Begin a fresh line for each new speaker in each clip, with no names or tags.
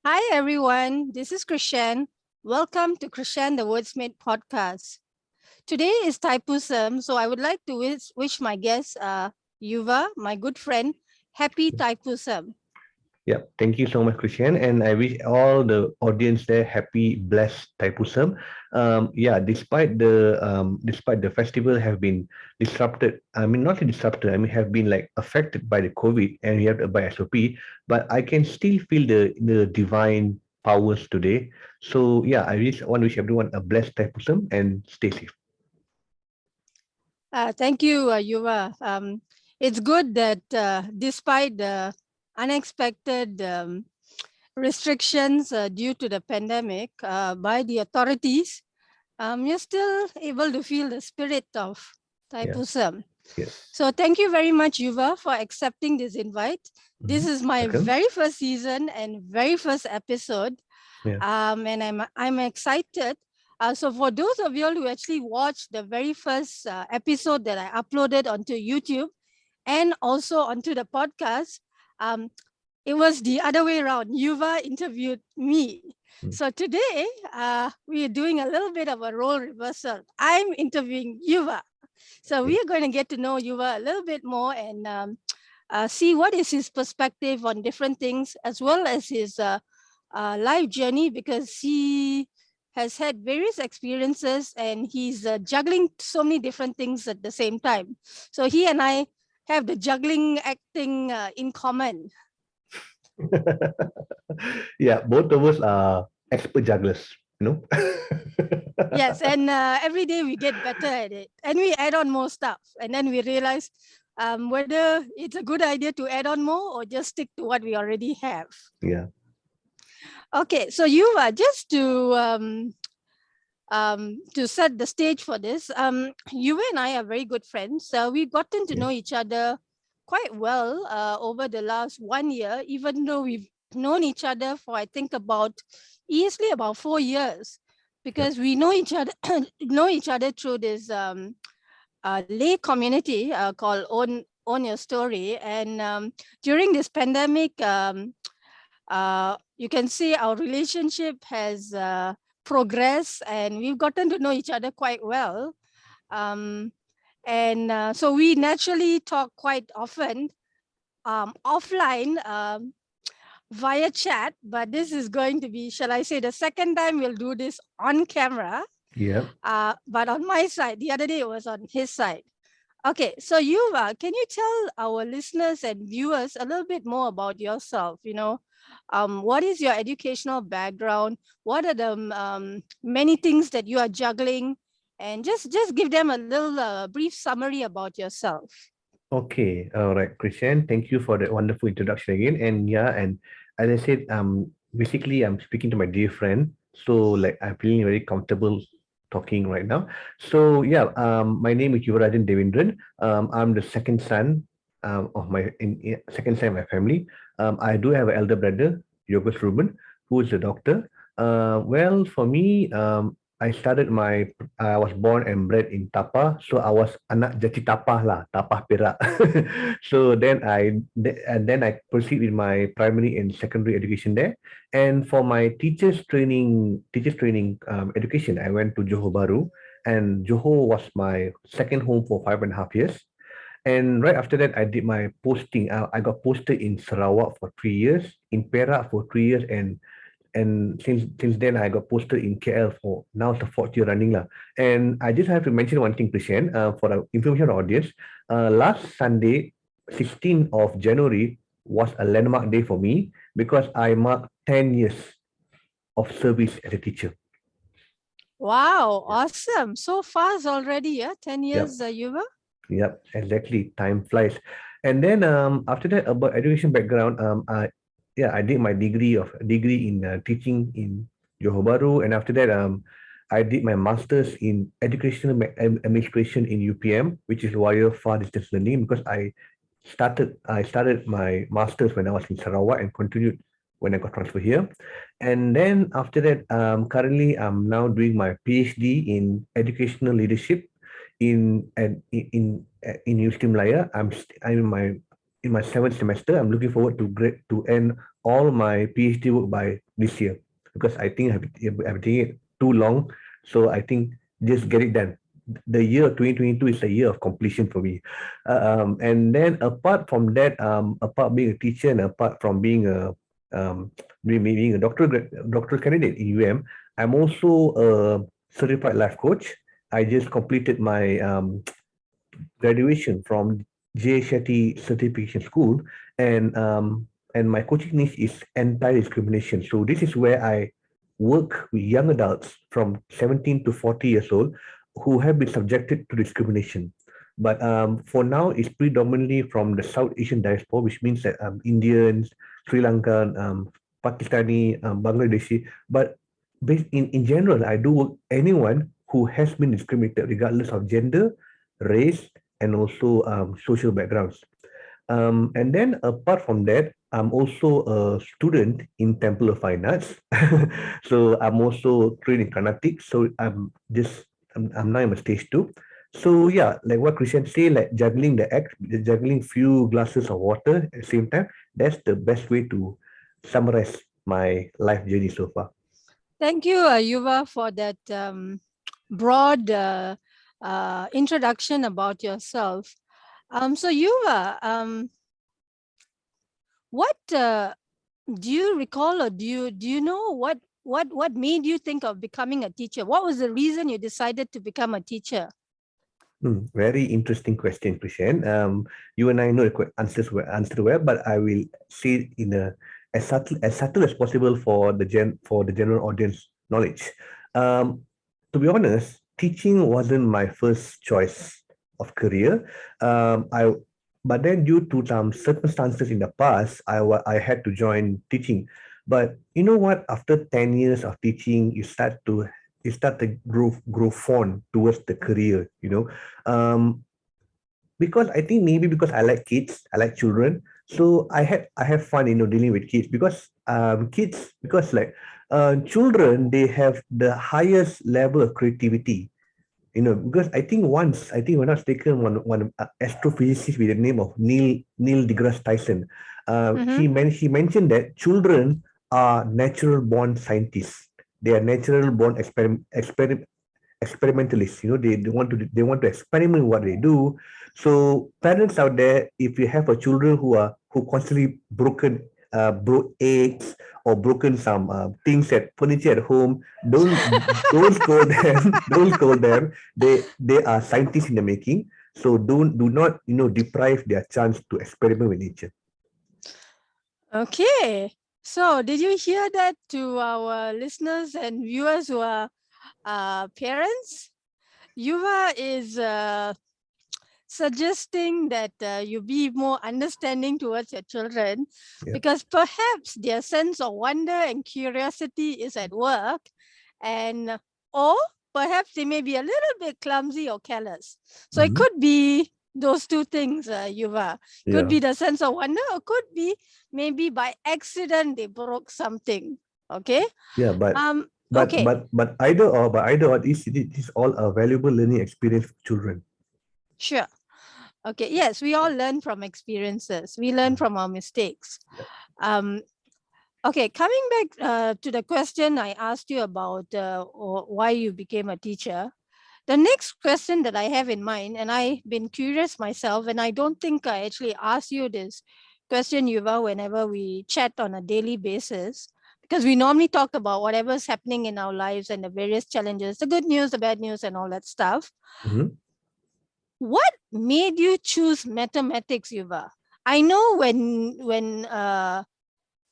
Hi, everyone. This is Krishan. Welcome to Krishan the Wordsmith podcast. Today is Thaipusam, so I would like to wish my guest, Yuva, my good friend, happy Thaipusam.
Yeah, thank you so much, Christian, and I wish all the audience there happy, blessed Thaipusam. Yeah, despite the festival have been disrupted. I mean, not disrupted. I mean, have been like affected by the COVID, and we have to buy SOP. But I can still feel the divine powers today. So yeah, I want to wish everyone a blessed Thaipusam and stay safe.
Thank you, Yuva. It's good that despite the unexpected restrictions due to the pandemic by the authorities, you're still able to feel the spirit of
Yeah.
Thaipusam.
Yes.
So thank you very much, Yuva, for accepting this invite. This is my
Welcome.
very first season and very first episode,
Yeah.
and I'm excited. So for those of you all who actually watched the very first episode that I uploaded onto YouTube and also onto the podcast, um, it was the other way around. Yuva interviewed me. So today, we are doing a little bit of a role reversal. I'm interviewing Yuva. So we are going to get to know Yuva a little bit more and see what is his perspective on different things, as well as his life journey, because he has had various experiences and he's juggling so many different things at the same time. So he and I have the juggling acting in common.
Yeah, both of us are expert jugglers, you know.
Yes, and every day we get better at it, and we add on more stuff, and then we realize whether it's a good idea to add on more or just stick to what we already have.
Yeah.
Okay, so you just to set the stage for this, you and I are very good friends. We've gotten to know each other quite well over the last 1 year, even though we've known each other for I think easily about 4 years, because we know each other through this lay community called Own Your Story, and during this pandemic, you can see our relationship has progressed, and we've gotten to know each other quite well. So we naturally talk quite often offline via chat, but this is going to be, shall I say, the second time we'll do this on camera.
Yeah.
But on my side, the other day it was on his side. Okay, so Yuva, can you tell our listeners and viewers a little bit more about yourself? What is your educational background? What are the many things that you are juggling? And just give them a little brief summary about yourself.
Okay. All right, Christian. Thank you for that wonderful introduction again. And yeah, and as I said, basically I'm speaking to my dear friend. So like I'm feeling very comfortable talking right now. So yeah, my name is Yuvarajan Devandran. I'm the second son of second son of my family. I do have an elder brother, Yogesh Ruben, who is a doctor. Well, for me, I was born and bred in Tapa, so I was anak jati Tapah lah, Tapah Perak. So then I proceed with my primary and secondary education there. And for my teachers training education, I went to Johor Bahru, and Johor was my second home for 5.5 years. And right after that, I did my posting. I got posted in Sarawak for 3 years, in Perak for 3 years, and since then I got posted in KL for now it's the fourth year running lah. And I just have to mention one thing, Christian, for the information audience. Last Sunday, 16th of January, was a landmark day for me because I marked 10 years of service as a teacher.
Wow, awesome. So fast already, yeah? 10 years, Yuva?
Yep, exactly. Time flies. And then after that, about education background, I did my degree in teaching in Johor Bahru, and after that, I did my masters in educational administration in UPM, which is Wire Far Distance Learning, because I started my masters when I was in Sarawak and continued when I got transferred here. And then after that, currently I'm now doing my PhD in educational leadership in University Malaya. I'm in my in my seventh semester. I'm looking forward to end all my PhD work by this year because I think I've taken it too long. So I think just get it done. The year 2022 is a year of completion for me. And then apart from that, apart being a teacher and apart from being um, being a doctoral candidate in UM, I'm also a certified life coach. I just completed my graduation from J. Shetty Certification School, and my coaching niche is anti-discrimination. So this is where I work with young adults from 17 to 40 years old who have been subjected to discrimination. But for now, it's predominantly from the South Asian diaspora, which means that Indians, Sri Lankan, Pakistani, Bangladeshi. But in general, I do work anyone who has been discriminated, regardless of gender, race, and also social backgrounds. And then apart from that, I'm also a student in Temple of Fine Arts. So I'm also trained in Carnatic. So I'm now in a stage two. So yeah, like what Christian say, like juggling the act, juggling few glasses of water at the same time. That's the best way to summarize my life journey so far.
Thank you, Yuva, for that broad introduction about yourself. So Yuva, what do you recall, or do you know what made you think of becoming a teacher? What was the reason you decided to become a teacher?
Very interesting question, Krishan. You and I know the answer well, but I will say it in as subtle as possible for the general audience knowledge. Um, to be honest, teaching wasn't my first choice of career. I but then due to some circumstances in the past, I had to join teaching. But you know what? After 10 years of teaching, you start to grow fond towards the career. Because I think maybe because I like kids, I like children, so I have fun, dealing with kids because like children, they have the highest level of creativity. Because I think when I was taken one astrophysicist with the name of Neil deGrasse Tyson, he mentioned that children are natural born scientists. They are natural born experimentalists. They want to experiment what they do. So parents out there, if you have a children who constantly broke eggs or broken some things at furniture at home, don't scold them. Don't scold them. They are scientists in the making. So do not deprive their chance to experiment with nature.
Okay. So did you hear that, to our listeners and viewers who are parents? Yuva is suggesting that you be more understanding towards your children, because perhaps their sense of wonder and curiosity is at work, and or perhaps they may be a little bit clumsy or careless. So it could be those two things, Yuva. Could be the sense of wonder, or could be maybe by accident they broke something. Okay.
Yeah, but
Okay.
either or, this is all a valuable learning experience for children.
Sure. Okay. Yes, we all learn from experiences. We learn from our mistakes. Okay. Coming back to the question I asked you about why you became a teacher. The next question that I have in mind, and I've been curious myself, and I don't think I actually ask you this question, Yuva, whenever we chat on a daily basis, because we normally talk about whatever's happening in our lives and the various challenges, the good news, the bad news, and all that stuff. What made you choose mathematics, Yuva? I know when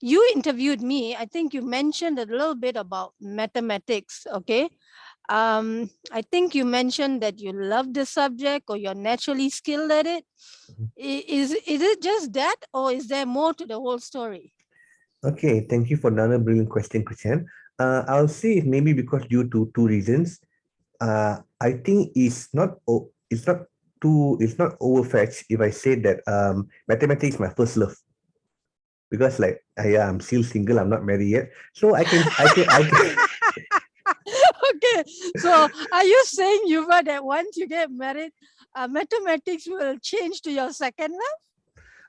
you interviewed me, I think you mentioned a little bit about mathematics. Okay. I think you mentioned that you love the subject, or you're naturally skilled at it. Is it just that, or is there more to the whole story?
Okay, thank you for another brilliant question, Christian. I'll say maybe because due to two reasons. I think it's not overfetched if I say that mathematics is my first love, because like yeah, I'm still single, I'm not married yet, so I can.
Okay, so are you saying, Yuva, that once you get married, mathematics will change to your second love?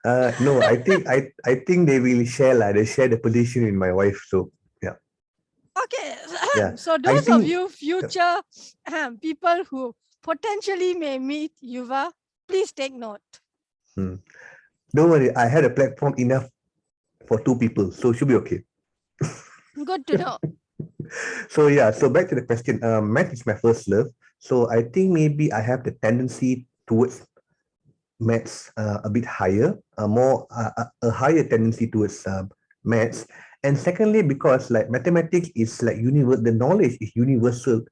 No, I think they will share lah. They share the position with my wife. So yeah,
Okay,
yeah.
so
I
those of
think
you future people who potentially may meet Yuva, please take note.
hmm, don't worry. I had a platform enough for two people, so should be okay.
Good to know.
So yeah. So back to the question. Math is my first love. So I think maybe I have the tendency towards maths a bit higher, a higher tendency towards maths. And secondly, because like mathematics is like the knowledge is universal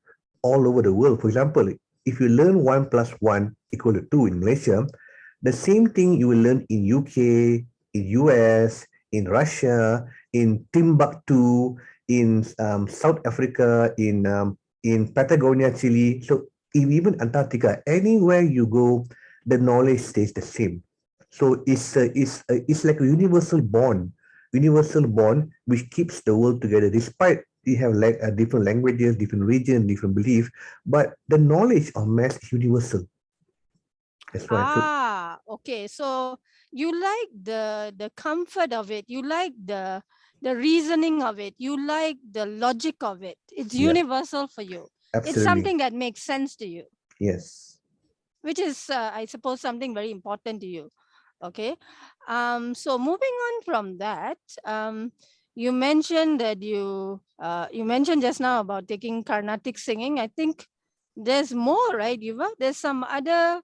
all over the world. For example, if you learn 1 plus 1 equal to 2 in Malaysia, the same thing you will learn in UK, in US, in Russia, in Timbuktu, in South Africa, in Patagonia, Chile. So even Antarctica, anywhere you go, the knowledge stays the same. So it's like a universal bond which keeps the world together. Despite we have like different languages, different region, different belief, but the knowledge of math is universal. That's why. So
Okay. So you like the comfort of it. You like the reasoning of it. You like the logic of it. It's
yeah,
universal for you. It's
absolutely.
something that makes sense to you,
Yes.
which is, I suppose, something very important to you. Okay. So moving on from that, you mentioned that you mentioned just now about taking Carnatic singing. I think there's more, right, Yuva? There's some other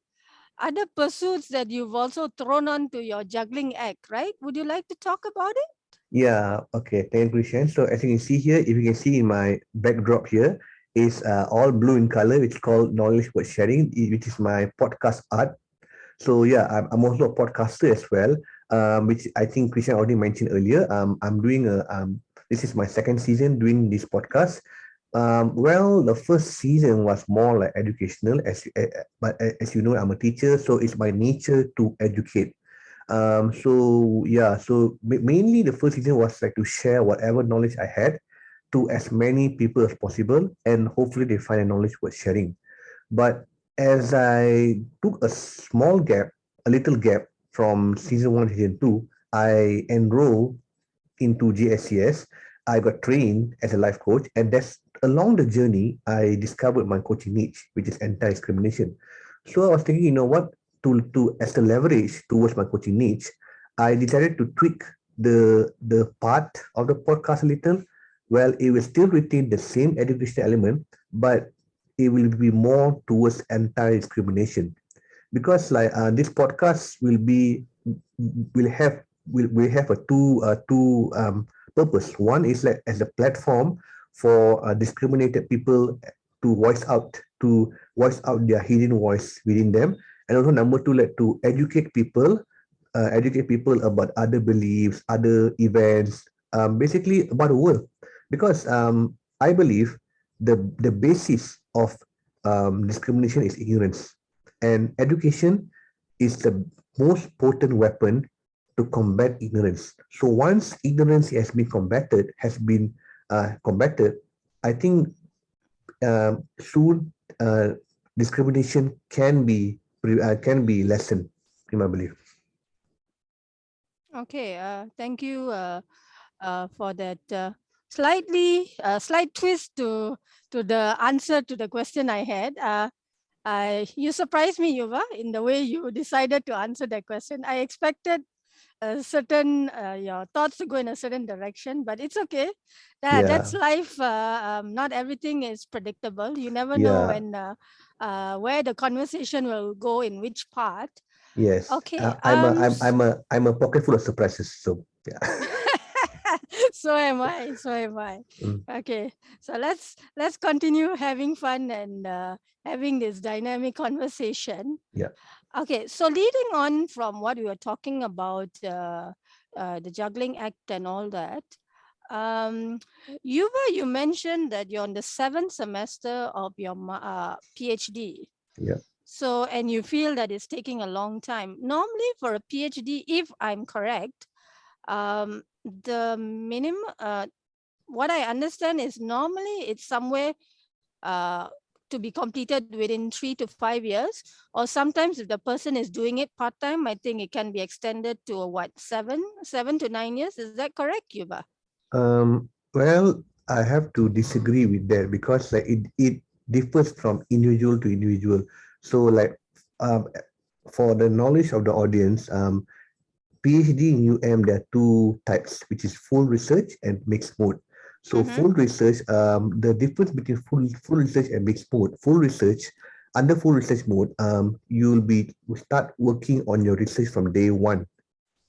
pursuits that you've also thrown onto your juggling act, right? Would you like to talk about it?
Yeah, okay. Thank you, Krishan. So as you can see here, if you can see in my backdrop here, is all blue in color, which is called Knowledge Worth Sharing, which is my podcast art. So yeah, I'm also a podcaster as well, which I think Krishan already mentioned earlier. I'm doing this is my second season doing this podcast. Well, the first season was more like educational, but as you know, I'm a teacher, so it's my nature to educate. So yeah, so mainly the first season was like to share whatever knowledge I had to as many people as possible, and hopefully they find a knowledge worth sharing. But as I took a small gap, a little gap from season one to season two, I enrolled into GSCS. I got trained as a life coach, and that's along the journey I discovered my coaching niche, which is anti-discrimination. So I was thinking, you know what, to as the leverage towards my coaching niche, I decided to tweak the part of the podcast a little. Well, it will still retain the same education element, but it will be more towards anti-discrimination because like this podcast will have a two purpose. One is like as a platform for discriminated people to voice out their hidden voice within them, and also number two, like to educate people about other beliefs, other events, basically about the world. Because I believe the basis of discrimination is ignorance, and education is the most potent weapon to combat ignorance. So once ignorance has been combated, I think soon discrimination can be lessened, in my belief.
Okay. Thank you for that slight twist to the answer to the question I had. You surprised me, Yuva, in the way you decided to answer that question. I expected a certain your thoughts to go in a certain direction, but it's okay. That's
Yeah,
life. Not everything is predictable. You never know
yeah,
when where the conversation will go in which part.
yes.
Okay.
I'm a pocket full of surprises. So yeah.
So am I. So am I.
Mm,
Okay. So let's continue having fun and having this dynamic conversation.
yeah,
Okay, so leading on from what we were talking about, the juggling act and all that, um, you mentioned that you're on the seventh semester of your PhD.
yeah.
So, and you feel that it's taking a long time. Normally, for a PhD, if I'm correct, the minimum, what I understand is normally it's somewhere to be completed within 3 to 5 years, or sometimes if the person is doing it part-time, I think it can be extended to what, 7 to 9 years. Is that correct, Yuva?
Well, I have to disagree with that because like it differs from individual to individual. So like um, for the knowledge of the audience, PhD in UM, there are two types, which is full research and mixed mode. So
Mm-hmm.
full research, the difference between full research and mixed mode. Full research, under full research mode, you'll start working on your research from day one,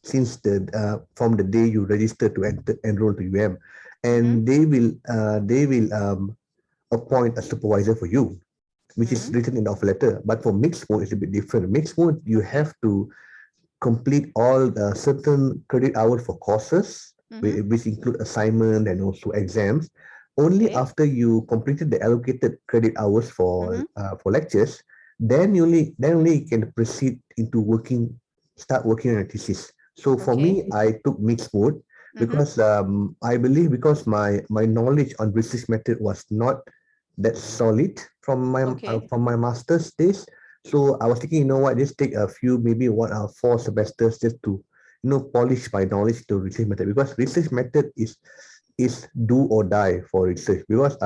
since the from the day you register to enroll to UM,
Mm-hmm.
and they will appoint a supervisor for you, which is
Mm-hmm.
written in the offer letter. But for mixed mode, it's a bit different. Mixed mode, you
Okay.
have to complete all certain credit hours for courses,
Mm-hmm.
which include assignment and also exams. Only
Okay.
after you completed the allocated credit hours
Mm-hmm.
for lectures, then only you can proceed into start working on a thesis. So for
Okay.
me, I took mixed mode
Mm-hmm.
because I believe because my knowledge on research method was not that solid
Okay.
from my master's days. So I was thinking, you know what, just take a few, maybe 4 semesters just to, polish my knowledge to research method, because research method is do or die for research. Because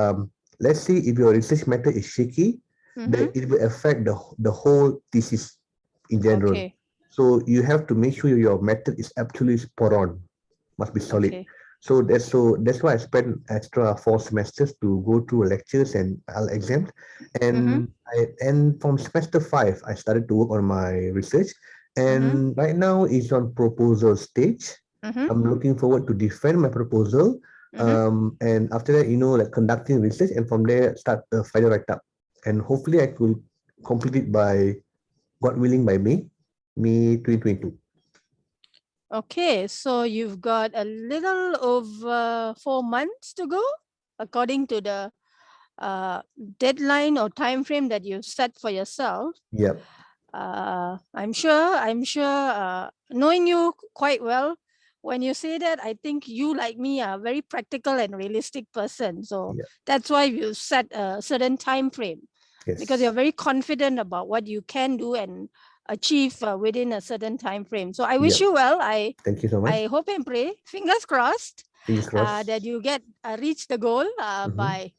let's say if your research method is shaky,
Mm-hmm.
then it will affect the whole thesis in general.
Okay.
So you have to make sure your method is absolutely spot on, must be solid.
Okay.
So that's why I spent extra 4 semesters to go through lectures and exams,
Mm-hmm.
and from semester 5 I started to work on my research,
Mm-hmm.
and right now it's on proposal stage.
Mm-hmm.
I'm looking forward to defend my proposal,
Mm-hmm.
and after that, like conducting research, and from there start the final write up, and hopefully I could complete it by God willing by May 2022.
Okay, so you've got a little over 4 months to go, according to the uh, deadline or time frame that you've set for yourself.
Yep.
I'm sure, knowing you quite well, when you say that, I think you, like me, are a very practical and realistic person. So
Yep.
that's why you set a certain time frame, because you're
Yes.
very confident about what you can do and achieve within a certain time frame. So I wish
Yep.
you well. I
Thank you so much.
I hope and pray, fingers crossed,
Fingers
that
crossed.
you get reach the goal
Mm-hmm.
by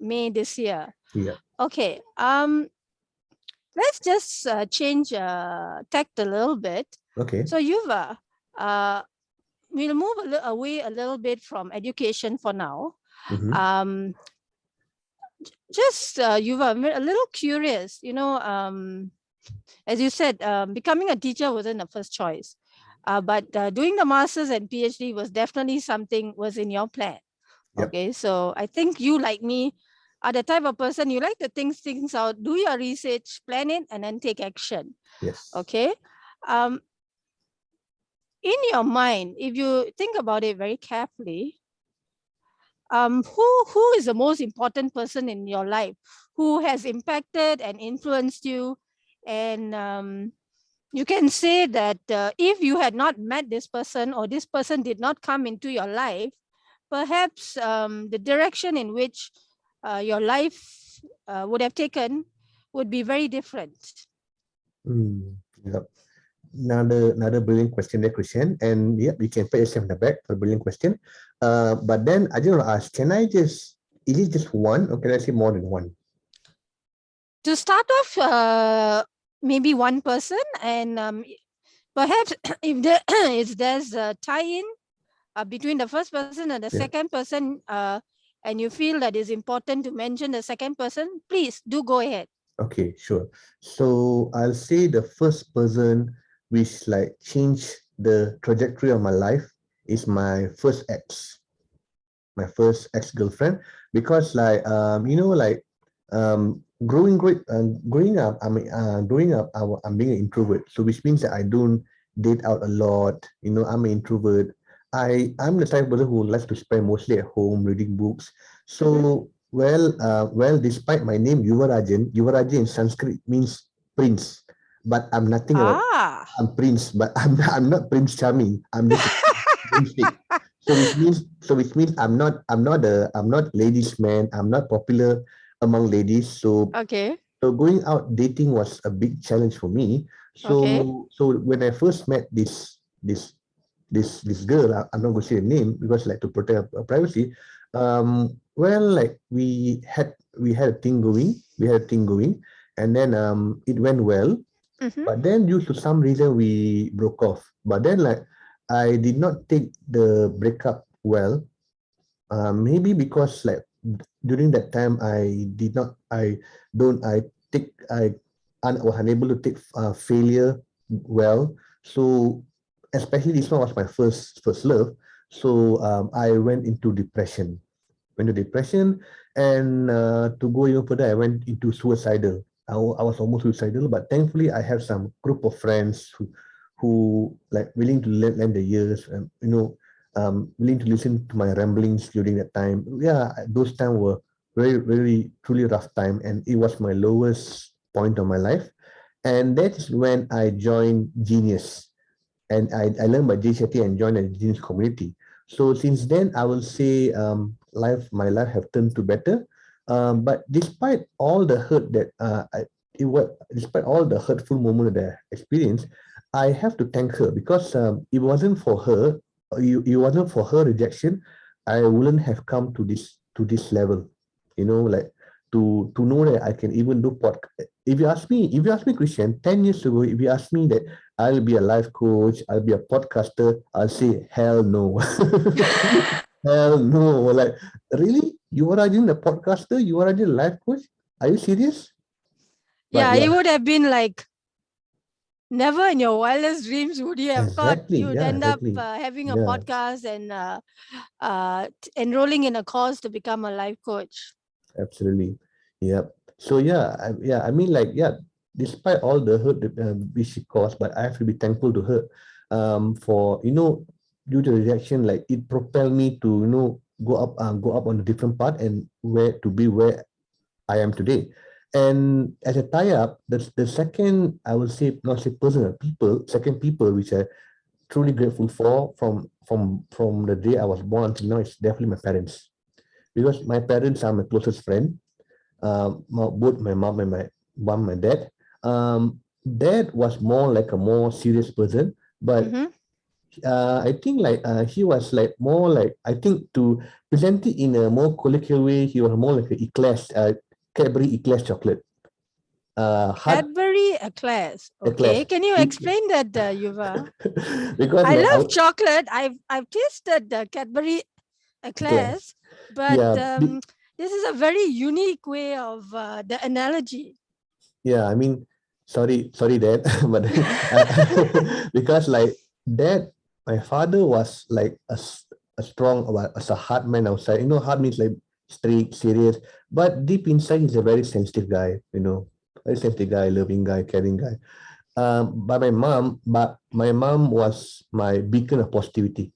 May this year.
Yep.
Okay. Let's just change tact a little bit.
Okay.
So Yuva, uh, we'll move away a little bit from education for now.
Mm-hmm.
Um, just Yuva, I'm a little curious. As you said, becoming a teacher wasn't the first choice, but doing the masters and PhD was definitely something was in your plan.
Yep.
Okay, so I think you, like me, are the type of person you like to think things out, do your research, plan it, and then take action.
Yes.
Okay, um, in your mind, if you think about it very carefully, who is the most important person in your life who has impacted and influenced you, and you can say that if you had not met this person or this person did not come into your life, perhaps the direction in which your life would have taken would be very different.
Mm. Yep. Another brilliant question there, Christian. And yep, you can pat yourself on the back for a brilliant question. But then I just want to ask, is it just one, or can I say more than one?
To start off, maybe one person, and perhaps if there's a tie-in between the first person and the
Yeah.
second person, and you feel that it's important to mention the second person, please do go ahead.
Okay, sure. So I'll say the first person which like changed the trajectory of my life is my first ex-girlfriend, because like growing up, I'm being an introvert, so which means that I don't date out a lot. I'm an introvert. I'm the type of person who likes to spend mostly at home reading books.
Mm-hmm.
So despite my name Yuvarajan in Sanskrit means prince, but I'm nothing about.
Ah.
I'm prince, but I'm not Prince Charming. I'm just a namesake. So which means I'm not ladies man. I'm not popular. among ladies.
Okay.
So going out dating was a big challenge for me.
Okay.
So when I first met this girl, I'm not going to say her name because like to protect her privacy. Well, like we had a thing going, and then it went well.
Mm-hmm.
But then due to some reason we broke off. But then like I did not take the breakup well. Maybe because like during that time I take I was unable to take failure well. So especially this one was my first love. So I went into depression, and to go even further, I went into suicidal. I was almost suicidal, but thankfully I have some group of friends who like willing to lend the ears, and willing to listen to my ramblings during that time. Yeah, those times were very, very truly rough time, and it was my lowest point of my life. And that's when I joined Genius, and I learned by Jay Shetty and joined the Genius community. So since then, I will say my life have turned to better. But despite all the hurt that despite all the hurtful moments that I experienced, I have to thank her because it wasn't for her rejection, I wouldn't have come to this level. Like to know that I can even do podcast. If you ask me, Christian, 10 years ago, if you ask me that I'll be a life coach, I'll be a podcaster, I'll say hell no. Hell no. Like, really? You are again a podcaster? You are again a life coach? Are you serious? But
Yeah, it
yeah,
would have been like never in your wildest dreams would you have thought
exactly.
you'd
Yeah,
end up
exactly.
having a
Yeah.
podcast and enrolling in a course to become a life coach.
Absolutely. Yeah. So yeah, I mean, like, yeah, despite all the hurt that which she caused, but I have to be thankful to her, for due to the reaction, like it propelled me to go up on a different path and where I am today. And as a tie up, the second, I will say, not say personal people, second people which I truly grateful for from the day I was born until now is definitely my parents, because my parents are my closest friend, both my mom and my dad. Dad was more like a more serious person, but
Mm-hmm.
I think like he was like more like, I think, to present it in a more colloquial way, he was more like a eclair, Cadbury eclair chocolate, hard
Cadbury eclairs. Okay,
eclair.
can you
It,
explain that, Yuva?
because
I
like
love chocolate. I've tasted the Cadbury
eclairs,
eclairs, but
yeah,
this is a very unique way of the analogy.
yeah. I mean, sorry, Dad, but because like Dad, my father was like a strong, as a hard man outside. Hard means like strict, serious, but deep inside he's a very sensitive guy. Very sensitive guy, loving guy, caring guy. But my mom was my beacon of positivity.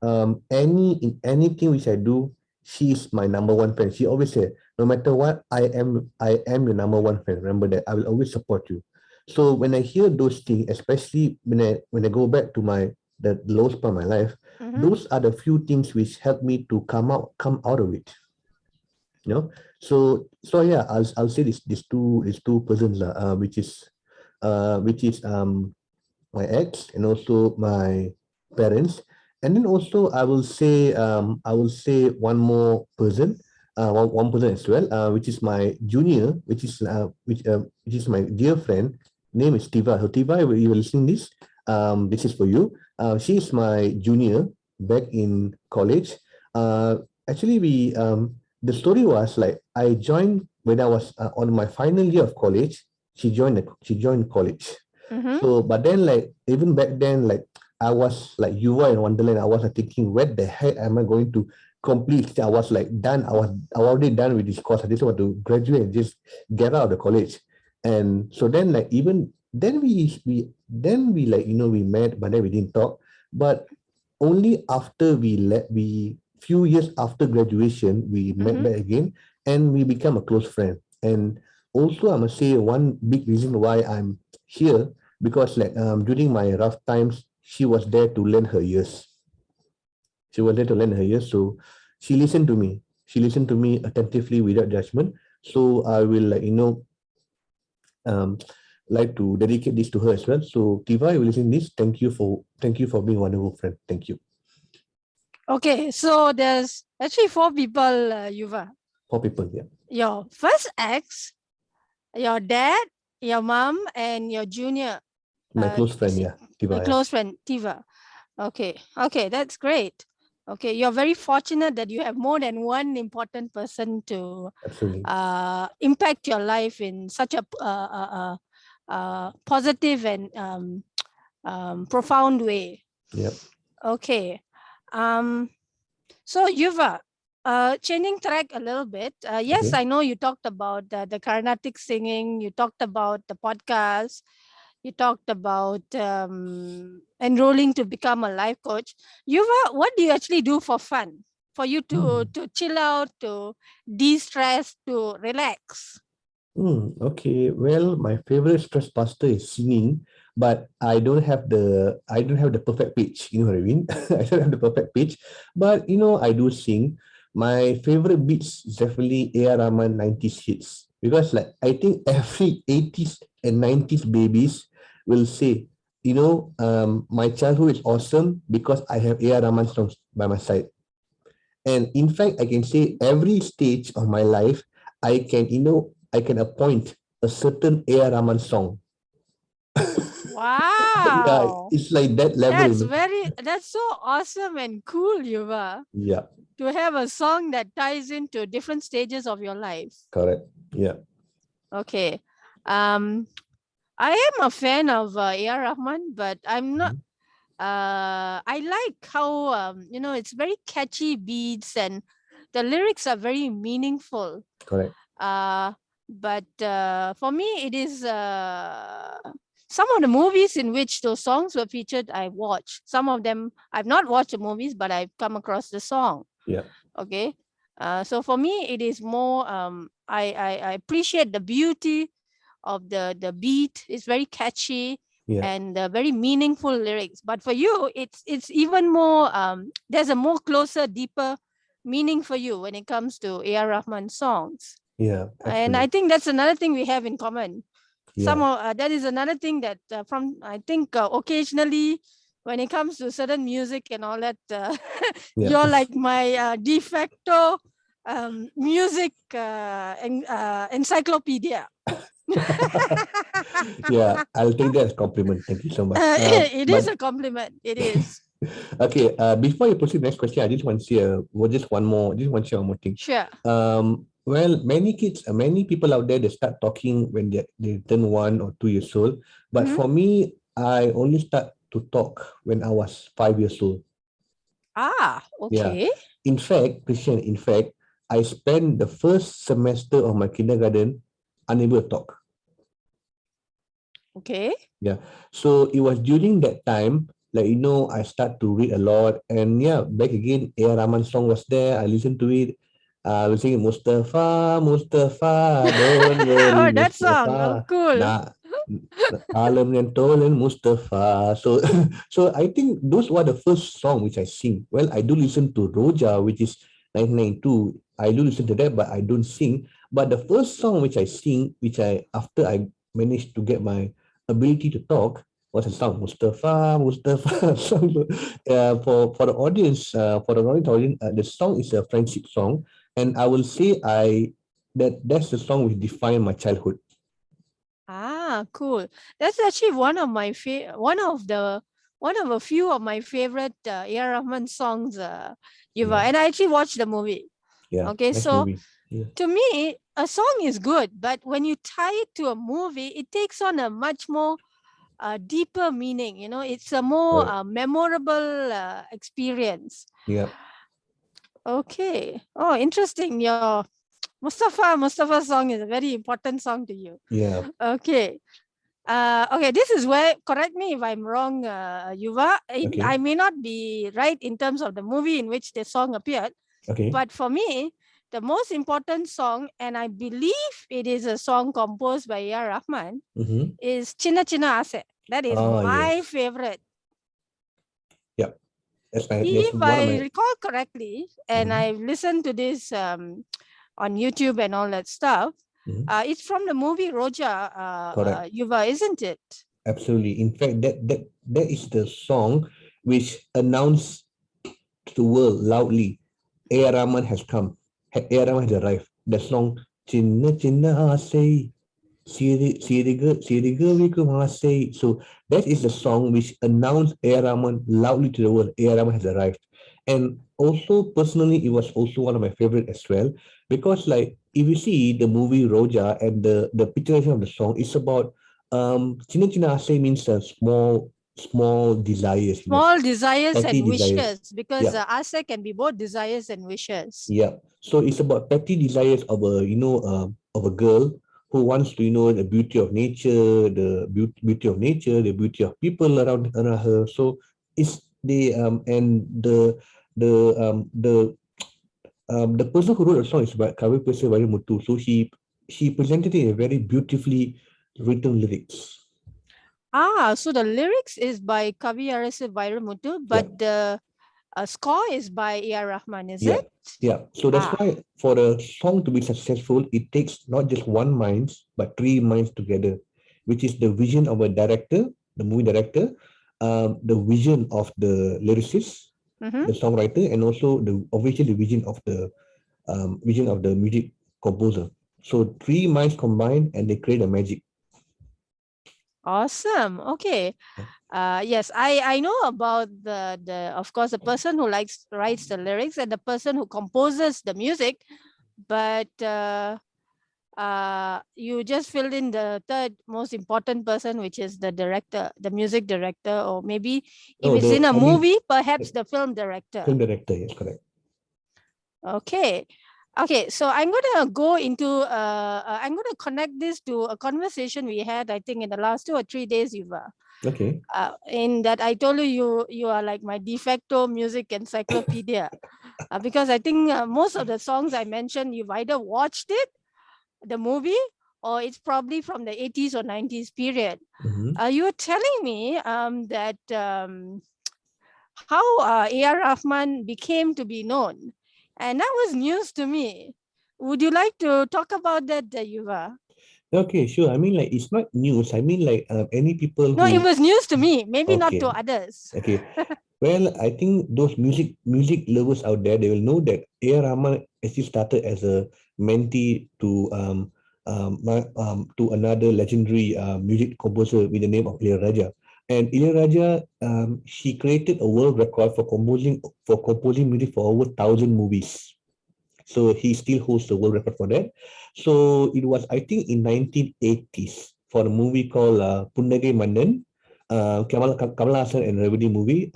In anything which I do, she is my number one friend. She always said, no matter what, I am your number one friend. Remember that I will always support you. So when I hear those things, especially when I go back to the lowest part of my life,
Mm-hmm.
those are the few things which help me to come out of it. You know. So yeah, I'll say these two persons, which is my ex and also my parents. And then also I will say one more person, one person as well, which is my junior, which is my dear friend. Name is Tiva. So Tiva, if you are listening this is for you. She is my junior back in college. Actually, the story was like I joined when I was on my final year of college. She joined college.
Mm-hmm.
So, but then, like, even back then, like, I was like Yuva in Wonderland. I was like, thinking, where the heck am I going to complete? I was like done. I was already done with this course. I just want to graduate and just get out of the college. And so then, like, even then we like we met, but then we didn't talk. But only after we few years after graduation, we met
Mm-hmm.
back again, and we become a close friend. And also, I must say one big reason why I'm here, because like during my rough times, she was there to lend her ears. She was there to lend her ears, so she listened to me. She listened to me attentively without judgment. So I will um, like to dedicate this to her as well. So Tiva, you will listen to this. Thank you for being a wonderful friend. Thank you.
Okay, so there's actually four people, Yuva.
For people, yeah.
Your first ex, your dad, your mom, and your junior.
My close friend, yeah. Tiva,
close friend, Tiva. Okay, that's great. Okay, you're very fortunate that you have more than one important person to
absolutely.
Impact your life in such a positive and profound way.
Yep.
Okay. So Yuva, changing track a little bit. Yes,
Okay.
I know you talked about the Carnatic singing. You talked about the podcast. You talked about enrolling to become a life coach. Yuva, what do you actually do for fun? For you to chill out, to de-stress, to relax?
Okay. Well, my favorite stress buster is singing, but I don't have the perfect pitch. You know what I mean? I don't have the perfect pitch, but I do sing. My favorite beats is definitely A.R. Rahman 90s hits because like I think every 80s and 90s babies will say, my childhood is awesome because I have A.R. Rahman songs by my side. And in fact, I can say every stage of my life, I can appoint a certain A.R. Rahman song. Yeah,
Wow.
it's like that level.
That's so awesome and cool, Yuva,
Yeah,
to have a song that ties into different stages of your life.
correct. Yeah.
Okay. Um, I am a fan of A.R. Rahman, but I'm not. I like how it's very catchy beats and the lyrics are very meaningful.
Correct.
But for me, it is some of the movies in which those songs were featured. I watched some of them. I've not watched the movies, but I've come across the song.
Yeah.
Okay. So for me, it is more. I appreciate the beauty of the beat. It's very catchy
Yeah.
and very meaningful lyrics. But for you, it's even more. There's a more closer, deeper meaning for you when it comes to A.R. Rahman songs.
Yeah.
And I think that's another thing we have in common. Some
Yeah.
of that is another thing that from I think occasionally when it comes to certain music and all that,
Yeah.
you're like my de facto music encyclopedia.
Yeah, I'll take that as compliment. Thank you so much.
It is
But
a compliment. It is.
okay, before you proceed to the next question, I just want to say just one more, just want to share one more thing.
Sure.
Well, many people out there, they start talking when they turn 1 or 2 years old. But for me, I only start to talk when I was 5 years old.
Ah,
Yeah.
okay.
In fact, Christian, I spent the first semester of my kindergarten unable to talk.
Okay.
Yeah. So it was during that time, like I start to read a lot, and yeah, back again, A.R. Rahman song was there. I listened to it. I was singing Mustafa, Mustafa, don't worry,
Oh, that song. Oh,
Mustafa.
cool.
Nah, Alam yang tolen Mustafa. So, so I think those were the first song which I sing. Well, I do listen to Roja, which is 1992. I do listen to that, but I don't sing. But the first song which I sing, after I managed to get my ability to talk, was a song Mustafa, Mustafa. For the audience, the song is a friendship song, and I will say that's the song which defined my childhood.
Ah, cool. That's actually one of a few of my favorite A.R. Rahman songs, Yuva.
Yeah.
And I actually watched the movie.
Yeah,
Okay,
nice
so
movie. Yeah.
to me, a song is good, but when you tie it to a movie, it takes on a much more deeper meaning. It's a more
Right.
memorable experience.
Yeah.
Okay. Oh, interesting. Your Mustafa song is a very important song to you.
Yeah.
Okay. Okay, this is where, correct me if I'm wrong, Yuva.
Okay.
I may not be right in terms of the movie in which the song appeared,
Okay.
but for me, the most important song, and I believe it is a song composed by A.R. Rahman, is Chinna Chinna Ase. That is my
Yes.
favorite.
Yeah. That's
If
one of
I
my.
recall correctly, and I've listened to this on YouTube and all that stuff, it's from the movie Roja,
Correct.
Yuva, isn't it?
Absolutely. In fact, that is the song which announced to the world loudly, A.R. Rahman has come. A.R. Rahman has arrived. The song Chinna Chinna Asai Siriga Viku Asai. So that is the song which announced A.R. Rahman loudly to the world. A.R. Rahman has arrived. And also personally, it was also one of my favorite as well, because like if you see the movie Roja and the picturization of the song, it's about Chinna Chinna Asai means small desires,
Small desires
petty
and
desires.
wishes, because
Yeah,
ase can be both desires and wishes.
yeah. So it's about petty desires of of a girl who wants to the beauty of nature, beauty of nature, the beauty of people around her. So it's and the person who wrote the song is by Kavi Pesa Mutu. So he presented it in a very beautifully written lyrics.
So the lyrics is by Kavi Arasa Vairamuthu,
Yeah.
but the score is by A.R. Rahman, is
Yeah,
it?
yeah. So that's
Ah,
why for a song to be successful, it takes not just one mind, but three minds together, which is the vision of a director, the movie director, the vision of the lyricist, the songwriter, and also the vision of the music composer. So three minds combined, and they create a magic.
awesome. Okay. Yes, I know about the of course the person who writes the lyrics and the person who composes the music, but you just filled in the third most important person, which is the director, the music director, or maybe if
Oh,
it's in a
I mean,
movie, perhaps the film director.
film director, yes, correct.
Okay. Okay, so I'm going to go into, I'm going to connect this to a conversation we had, I think, in the last 2 or 3 days, Yuva.
Okay.
In that I told you are like my de facto music encyclopedia. Because I think most of the songs I mentioned, you've either watched it, the movie, or it's probably from the 80s or 90s period. You were telling me that how A.R. Rahman became to be known. And that was news to me. Would you like to talk about that, Yuva?
Okay, sure. I mean, like it's not news. I mean, like any people
No, it
who.
was news to me, maybe not to
Okay.
others.
Okay. Well, I think those music lovers out there, they will know that A.R. Rahman actually started as a mentee to another legendary music composer with the name of Raja. And Raja, she created a world record for composing music for over 1,000 movies. So he still holds the world record for that. So it was, I think, in 1980s for a movie called Punnagai Mandan, Kamal Hassan and Revati movie.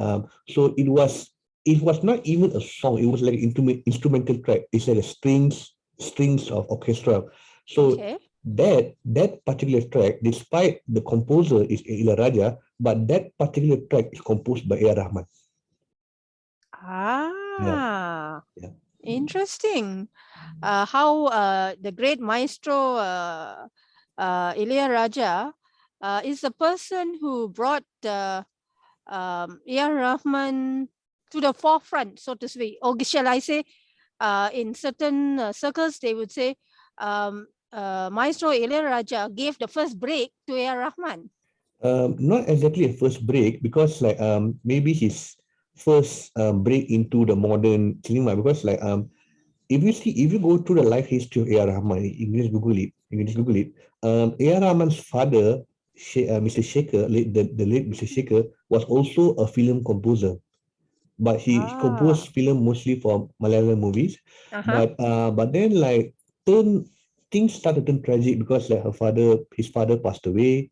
So it was not even a song. It was like an instrumental track. It's like a strings of orchestra. So
Okay.
that particular track, despite the composer is Raja, but that particular track is composed by A.R. Rahman. Yeah, yeah.
Interesting. How the great maestro Raja is the person who brought A.R. Rahman to the forefront, so to speak. Or shall I say, in certain circles, they would say Maestro Raja gave the first break to A.R. Rahman.
Not exactly a first break, because like maybe his first break into the modern cinema, because like if you go through the life history of A.R. Rahman, you can just Google it. A.R. Rahman's father, Mr. Shekhar, the late Mr. Shekhar, was also a film composer, but he
Ah.
composed film mostly for Malayalam movies.
Uh-huh.
But then like turn things started to turn tragic, because like his father passed away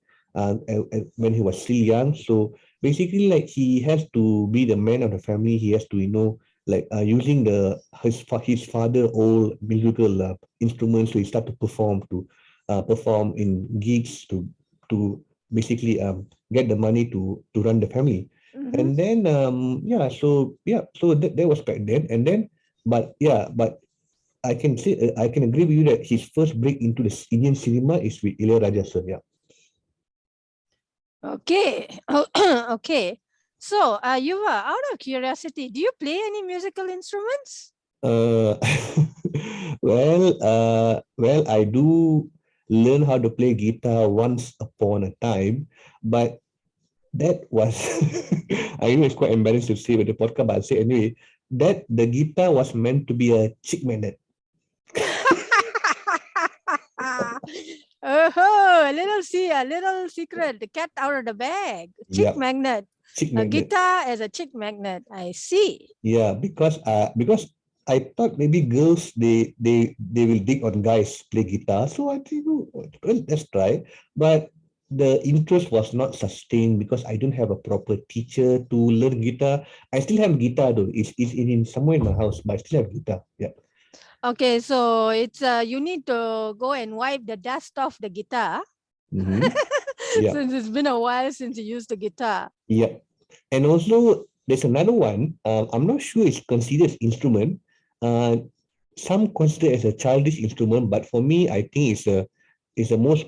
when he was still young. So basically, like he has to be the man of the family. He has to like using his father old musical instruments. So he start to perform in gigs to basically get the money to run the family.
Mm-hmm.
And then so that was back then. And then but I can agree with you that his first break into the Indian cinema is with Ilayaraja sir. Yeah.
Okay. Okay. So, Yuva, out of curiosity, do you play any musical instruments?
Uh, well, I do learn how to play guitar once upon a time, but that was I know it's quite embarrassing to say with the podcast, but I'll say anyway, that the guitar was meant to be a chick magnet.
Oh, a little secret. The cat out of the bag. Chick
Yeah,
magnet.
chick
A
magnet.
guitar as a chick magnet. I see.
Yeah, because I thought maybe girls they will dig on guys play guitar. So I think, oh, well, let's try. But the interest was not sustained because I don't have a proper teacher to learn guitar. I still have guitar though. It's in somewhere in my house, but I still have guitar. Yeah.
Okay, so it's you need to go and wipe the dust off the guitar
Mm-hmm. Yeah.
since it's been a while since you used the guitar.
Yeah. And also there's another one. I'm not sure it's considered instrument. Some consider as a childish instrument, but for me, I think it's the most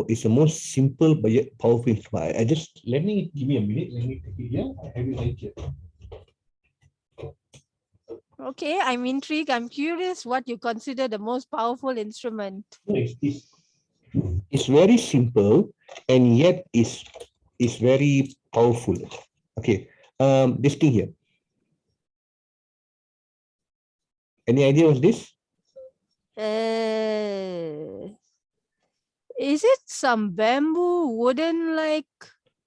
it's the most simple but yet powerful instrument. I just let me give me a minute. Let me take it here. I have it right here.
Okay, I'm intrigued. I'm curious what you consider the most powerful instrument.
No, it's very simple and yet is very powerful. Okay. This thing here. Any idea what this?
Uh, is it some bamboo wooden like?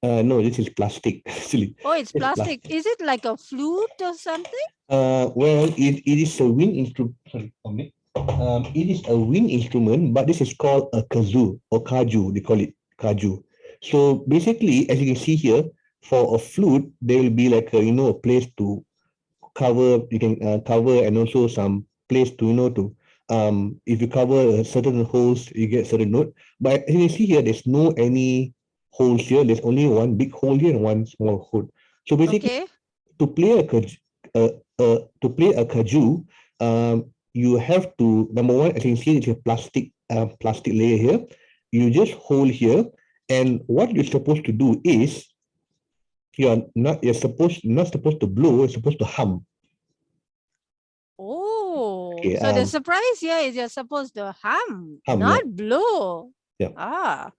No, this is plastic. Actually,
Oh, it's
it's
plastic.
plastic.
Is it like a flute or something?
Well, it is a wind instrument. Sorry, it is a wind instrument, but this is called a kazoo or kaju. They call it kaju. So basically, as you can see here, for a flute, there will be like a place to cover. You can cover and also some place to to if you cover certain holes, you get certain note. But as you can see here, there's no any holes here. There's only one big hole here and one small hole. So basically,
Okay.
to play a kaju, you have to number one, as you can see, it's a plastic layer here. You just hold here, and what you're supposed to do is you're not supposed to blow. You're supposed to hum.
Oh,
Okay,
so the surprise here is you're supposed to hum,
hum, yeah,
not blow.
yeah,
Ah.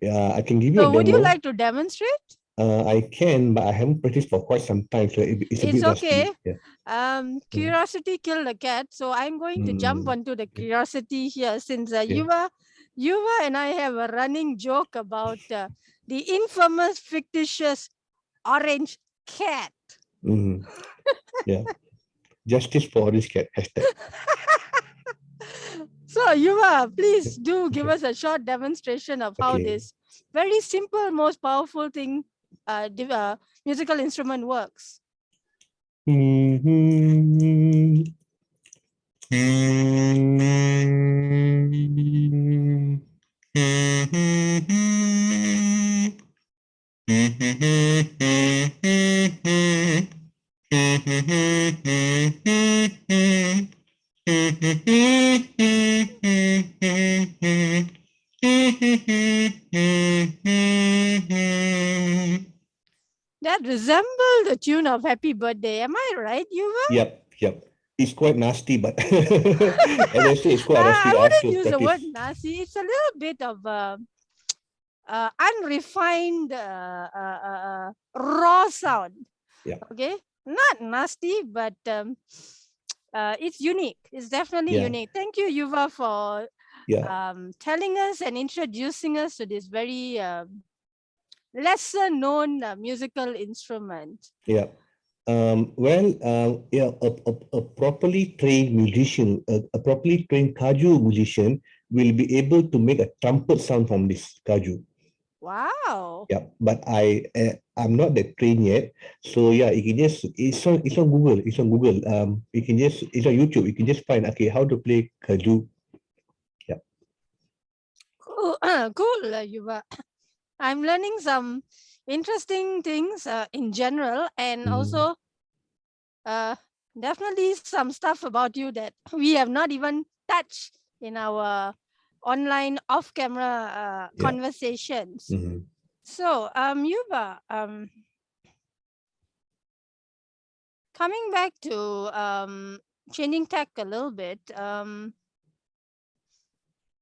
yeah. I can give you a
So would you
demo.
like to demonstrate?
I can, but I haven't practiced for quite some time, so it's a
It's
bit
okay.
rusty. Yeah.
Curiosity killed the cat. So I'm going to jump onto the
Okay.
curiosity here since
Yeah.
Yuva and I have a running joke about the infamous fictitious orange cat.
Yeah. Justice for orange cat hashtag.
So Yuva, please do give us a short demonstration of how
Okay.
this very simple, most powerful thing, musical instrument works. That resemble the tune of Happy Birthday. Am I right, Yuva?
Yep. It's quite nasty, but as I say, it's quite
I
rusty. I have
wouldn't
to
use the word
practice.
nasty. It's a little bit of unrefined, raw sound.
Yeah.
Okay, not nasty, but it's unique. It's definitely
Yeah.
unique. Thank you, Yuva, for
Yeah.
telling us and introducing us to this very lesser known musical instrument.
Yeah. Yeah, a properly trained musician, a properly trained kaju musician will be able to make a trumpet sound from this kaju.
Wow.
Yeah, but I'm not that trained yet. So yeah, you can just it's on Google. It's on Google. You can just it's on YouTube. You can just find okay how to play kaju. Yeah.
Cool, cool, Yuva. I'm learning some interesting things in general, and
Mm.
also uh, definitely some stuff about you that we have not even touched in our online off-camera
Yeah.
conversations.
Mm-hmm.
So, Yuva, Coming back to changing tack a little bit.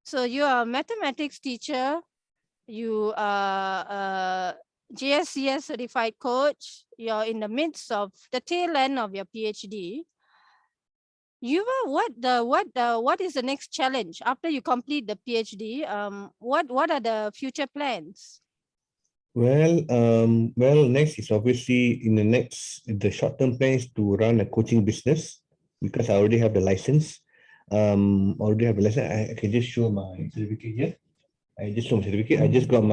So you are a mathematics teacher. You are a JSCS certified coach. You're in the midst of the tail end of your PhD. What is the next challenge after you complete the PhD? What are the future plans?
Well, next is obviously the short-term plan is to run a coaching business because I already have the license. Already have a license. I can just show my certificate here. I just saw my certificate. I just got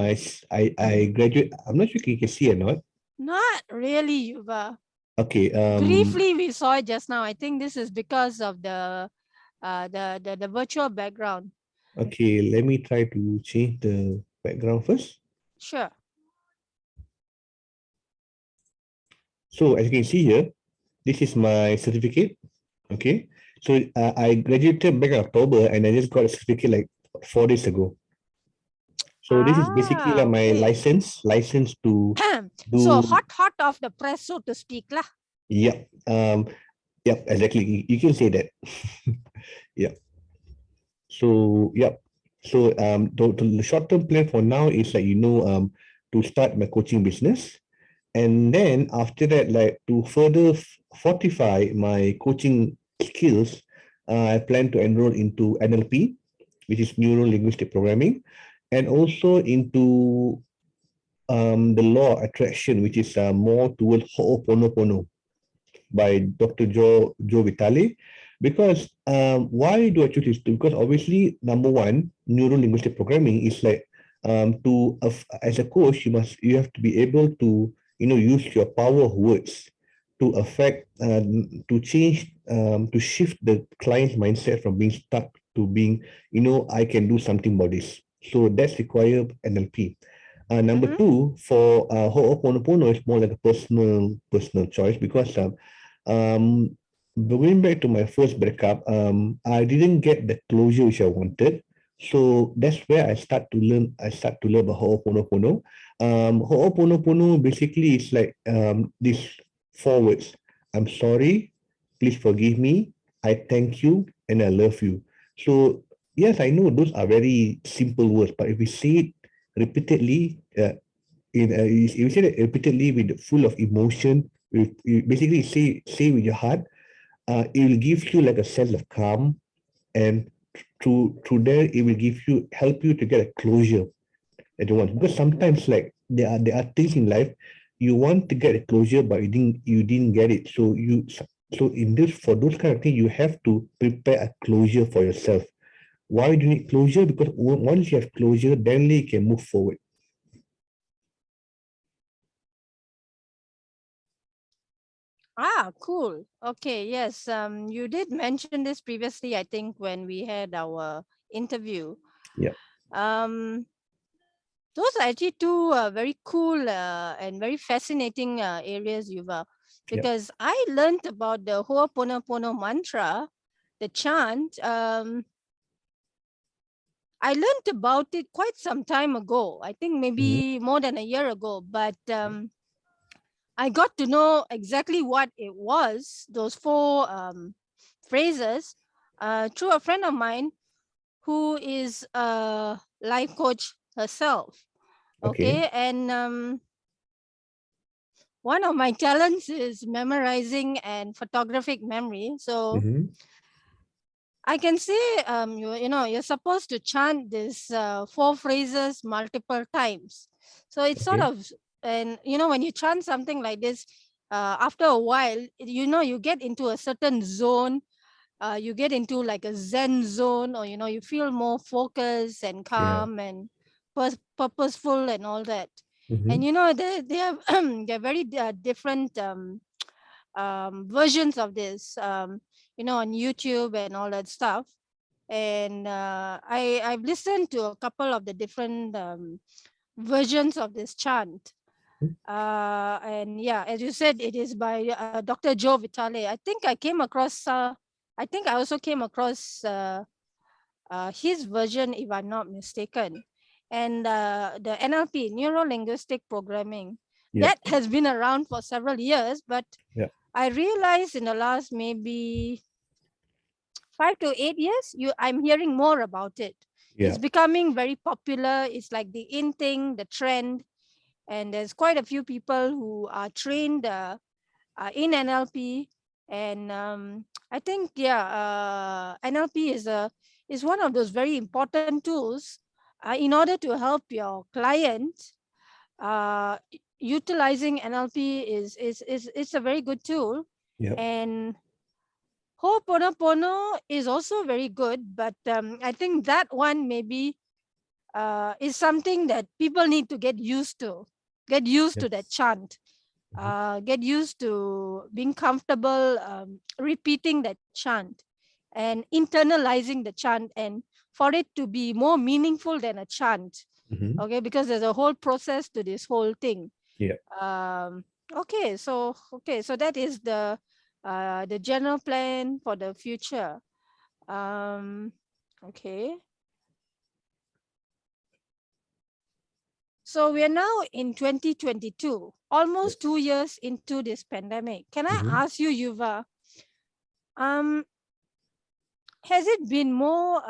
I graduate. I'm not sure if you can see or not.
Not really, Yuva.
Okay.
Briefly, we saw it just now. I think this is because of the virtual background.
Okay. Let me try to change the background first.
Sure.
So as you can see here, this is my certificate. Okay. So I graduated back in October and I just got a certificate like 4 days ago. So this is basically like my
Okay.
license to
So
do.
hot off the press, so to speak, lah.
Yep. Yep. Exactly. You can say that. Yep. So yep. So the short term plan for now is like to start my coaching business, and then after that, like to further fortify my coaching skills, I plan to enroll into NLP, which is neuro linguistic programming, and also into the law of attraction, which is more towards Ho'oponopono by Dr. Joe Vitale. Because why do I choose this? Because obviously, number one, neuro linguistic programming is like as a coach, you have to be able to use your power of words to affect to change to shift the client's mindset from being stuck to being I can do something about this. So that's required NLP. Number
Mm-hmm.
two, for Ho'oponopono is more like a personal choice because um, going back to my first breakup, I didn't get the closure which I wanted. So that's where I start to learn. I start to learn about Ho'oponopono. Ho'oponopono basically is like these four words: I'm sorry, please forgive me, I thank you, and I love you. So yes, I know those are very simple words, but if we say it repeatedly, if you say it repeatedly with full of emotion, you basically say with your heart, it will give you like a sense of calm, and through there it will help you to get a closure that you want. Because sometimes like there are things in life you want to get a closure, but you didn't get it. So in this for those kind of things, you have to prepare a closure for yourself. Why do you need closure? Because once you have closure, then you can move forward.
Cool. Okay, yes. You did mention this previously, I think, when we had our interview.
Yeah.
Um, those are actually two very cool and very fascinating areas, Yuva,
Yeah.
because I learned about the Ho'oponopono mantra, the chant. I learned about it quite some time ago. I think
Mhm.
maybe more than a year ago, but I got to know exactly what it was, those four phrases, through a friend of mine who is a life coach herself.
Okay.
Okay. And one of my talents is memorizing and photographic memory. So
Mm-hmm.
I can say, you're supposed to chant this four phrases multiple times. So it's sort
Okay.
of, and when you chant something like this, after a while, you get into a certain zone. You get into like a Zen zone, or you feel more focused and
Yeah.
calm and purposeful and all that. And
Mm-hmm.
they have they're very different versions of this, on YouTube and all that stuff. And I've listened to a couple of the different versions of this chant. And yeah, as you said, it is by Dr. Joe Vitale. I think I also came across his version, if I'm not mistaken. And the NLP, neuro linguistic programming,
Yeah.
that has been around for several years, but
Yeah.
I realized in the last maybe 5 to 8 years, I'm hearing more about it. It's
Yeah.
becoming very popular. It's like the in thing, the trend, and there's quite a few people who are trained in NLP. And I think NLP is one of those very important tools in order to help your client. Utilizing NLP is a very good tool,
Yeah.
and Ho'oponopono is also very good, but I think that one maybe is something that people need to get used to that
Yes.
chant,
Mhm.
get used to being comfortable repeating that chant and internalizing the chant, and for it to be more meaningful than a chant.
Mhm.
Okay, because there's a whole process to this whole thing.
Yeah.
um okay, so that is the general plan for the future. um okay, so we are now in 2022, almost
Yes.
2 years into this pandemic. Can I
Mhm.
ask you, Yuva, um has it been more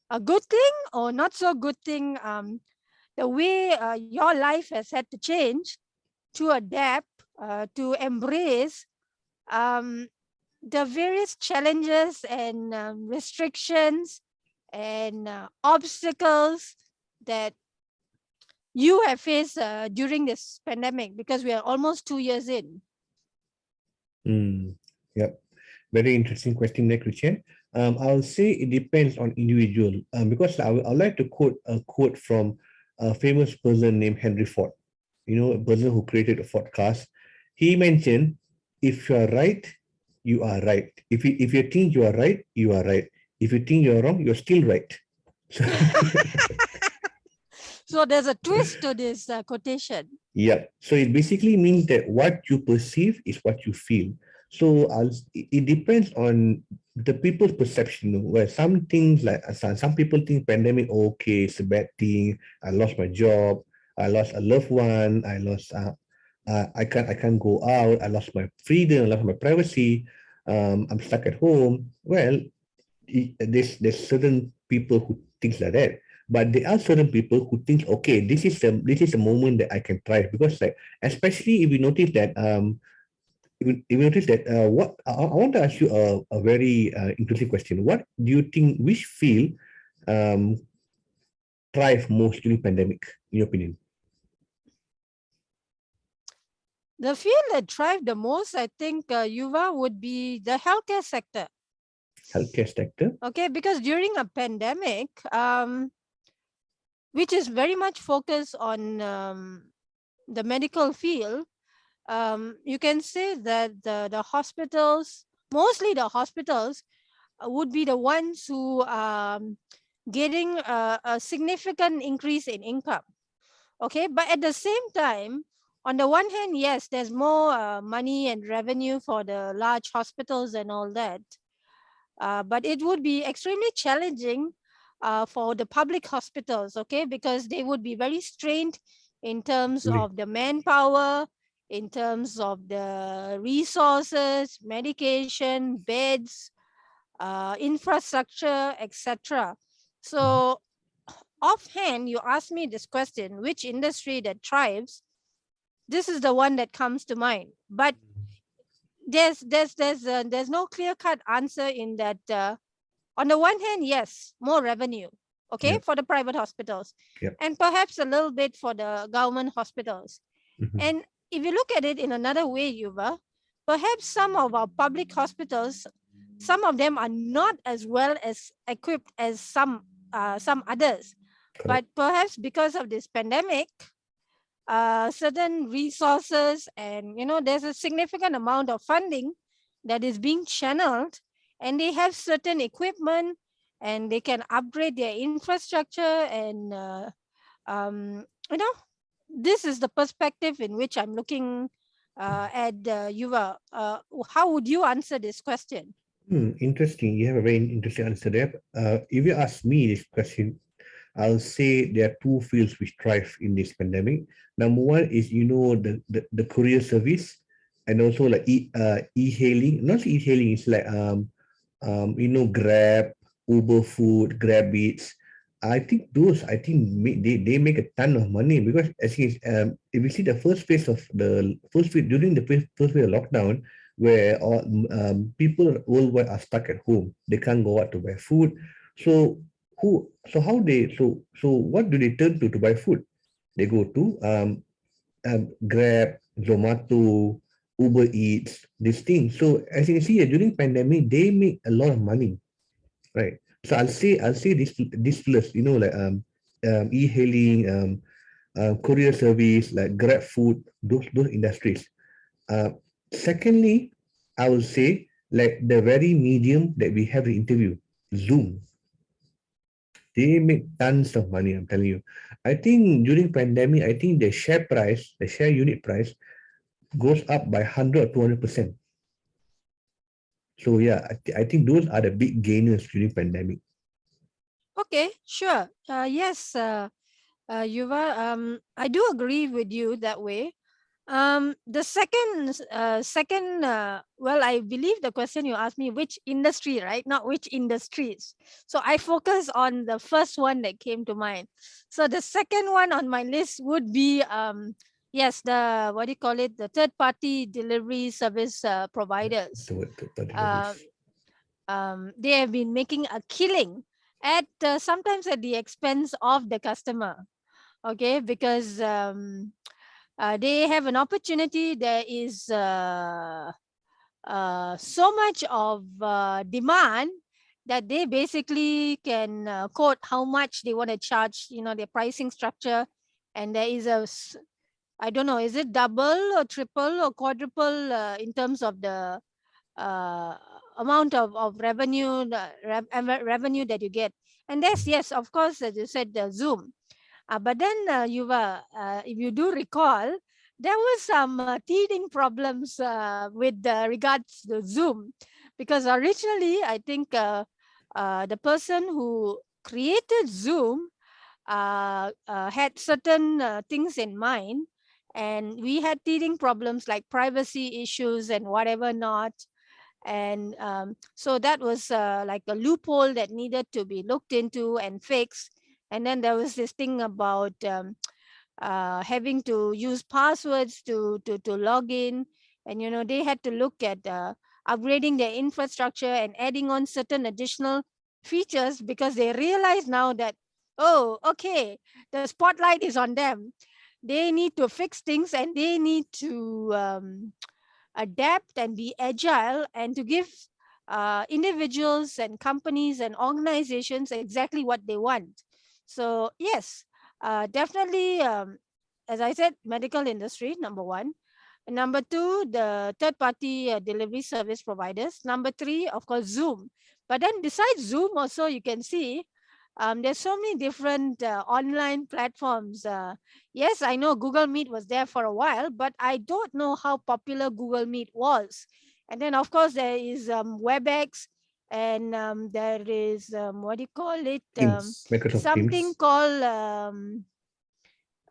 a good thing or not so good thing, the way your life has had to change to adapt, to embrace um, the various challenges and restrictions and obstacles that you have faced during this pandemic, because we are almost 2 years in.
Mm. Yeah. Very interesting question there, Christian. I'll say it depends on individual. Because I'd like to quote a quote from a famous person named Henry Ford. You know, a person who created a Ford cars. He mentioned, "If you are right, you are right. If you think you are right, you are right. If you think you are wrong, you're still right." So,
So there's a twist to this quotation.
yeah. So it basically means that what you perceive is what you feel. So it depends on the people's perception. Where some things like some people think pandemic, okay, it's a bad thing. I lost my job. I lost a loved one. I can't go out. I lost my freedom. I lost my privacy. I'm stuck at home. Well, there's certain people who think like that, but there are certain people who think, okay, this is the moment that I can thrive, because like, especially if you notice that what I want to ask you a very interesting question. What do you think, which field um thrive most during pandemic, in your opinion?
The field that thrive the most, I think, Yuva, would be the healthcare sector.
Healthcare sector.
Okay, because during a pandemic, which is very much focused on the medical field, you can say that the hospitals, mostly the hospitals, would be the ones who getting a significant increase in income. Okay, but at the same time, on the one hand, yes, there's more money and revenue for the large hospitals and all that, but it would be extremely challenging for the public hospitals, okay, because they would be very strained in terms
Really?
of the manpower, in terms of the resources, medication, beds, infrastructure, etc.
Mhm.
So, offhand, you ask me this question, which industry that thrives? This is the one that comes to mind. But there's no clear cut answer in that. On the one hand, yes, more revenue, okay,
Yeah.
for the private hospitals,
Yeah.
and perhaps a little bit for the government hospitals.
Mhm.
And if you look at it in another way, Yuva, perhaps some of our public hospitals, some of them are not as well as equipped as some others. But
Correct.
perhaps because of this pandemic, certain resources, and there's a significant amount of funding that is being channeled, and they have certain equipment, and they can upgrade their infrastructure, and you know this is the perspective in which I'm looking at Yuva. How would you answer this question?
Interesting. You have a very interesting answer there. If you ask me this question, I'll say there are two fields which thrive in this pandemic. Number one is, the courier service. and also like e-hailing, not e-hailing, it's like Grab, Uber Food, Grab Eats. I think those, they make a ton of money because as you, if you see the first phase during the first phase of lockdown, where all people worldwide are stuck at home, they can't go out to buy food. So what do they turn to buy food? They go to Grab, Zomato, Uber Eats, these things. So as you can see, during pandemic, they make a lot of money, right? So I'll say this plus, like e-hailing, courier service, like Grab Food, those industries. Uh, Secondly, I will say like the very medium that we have the interview, Zoom. They make tons of money. I'm telling you. I think during pandemic, I think the share unit price goes up by 100 or 200%. So yeah, I think those are the big gainers during pandemic.
Okay, sure. Yes, Yuva, I do agree with you that way. The second, well, I believe the question you asked me, which industry, right? Not which industries. So I focus on the first one that came to mind. So the second one on my list would be, yes, the, what do you call it? The third party delivery service providers.
The
Uh,
deliveries.
they have been making a killing at sometimes at the expense of the customer. Okay, because they have an opportunity. There is so much of demand that they basically can quote how much they want to charge, their pricing structure. And there is I don't know, is it double or triple or quadruple in terms of the uh, amount of revenue, revenue that you get. And that's, yes, of course, as you said, the Zoom. But then if you do recall, there was some teething problems with regards to Zoom, because originally I think the person who created Zoom had certain things in mind, and we had teething problems like privacy issues and whatever not. And so that was like a loophole that needed to be looked into and fixed. And then there was this thing about having to use passwords to log in. And they had to look at upgrading their infrastructure and adding on certain additional features, because they realize now that, oh, okay, the spotlight is on them. They need to fix things, and they need to adapt and be agile, and to give individuals and companies and organizations exactly what they want. So yes, definitely, as I said, medical industry, number one. Number two, the third party delivery service providers. Number three, of course, Zoom. But then besides Zoom, also you can see there's so many different online platforms. Yes, I know Google Meet was there for a while, but I don't know how popular Google Meet was. And then, of course, there is WebEx, and there is, what do you call it?
Teams, Microsoft
Something
Teams.
called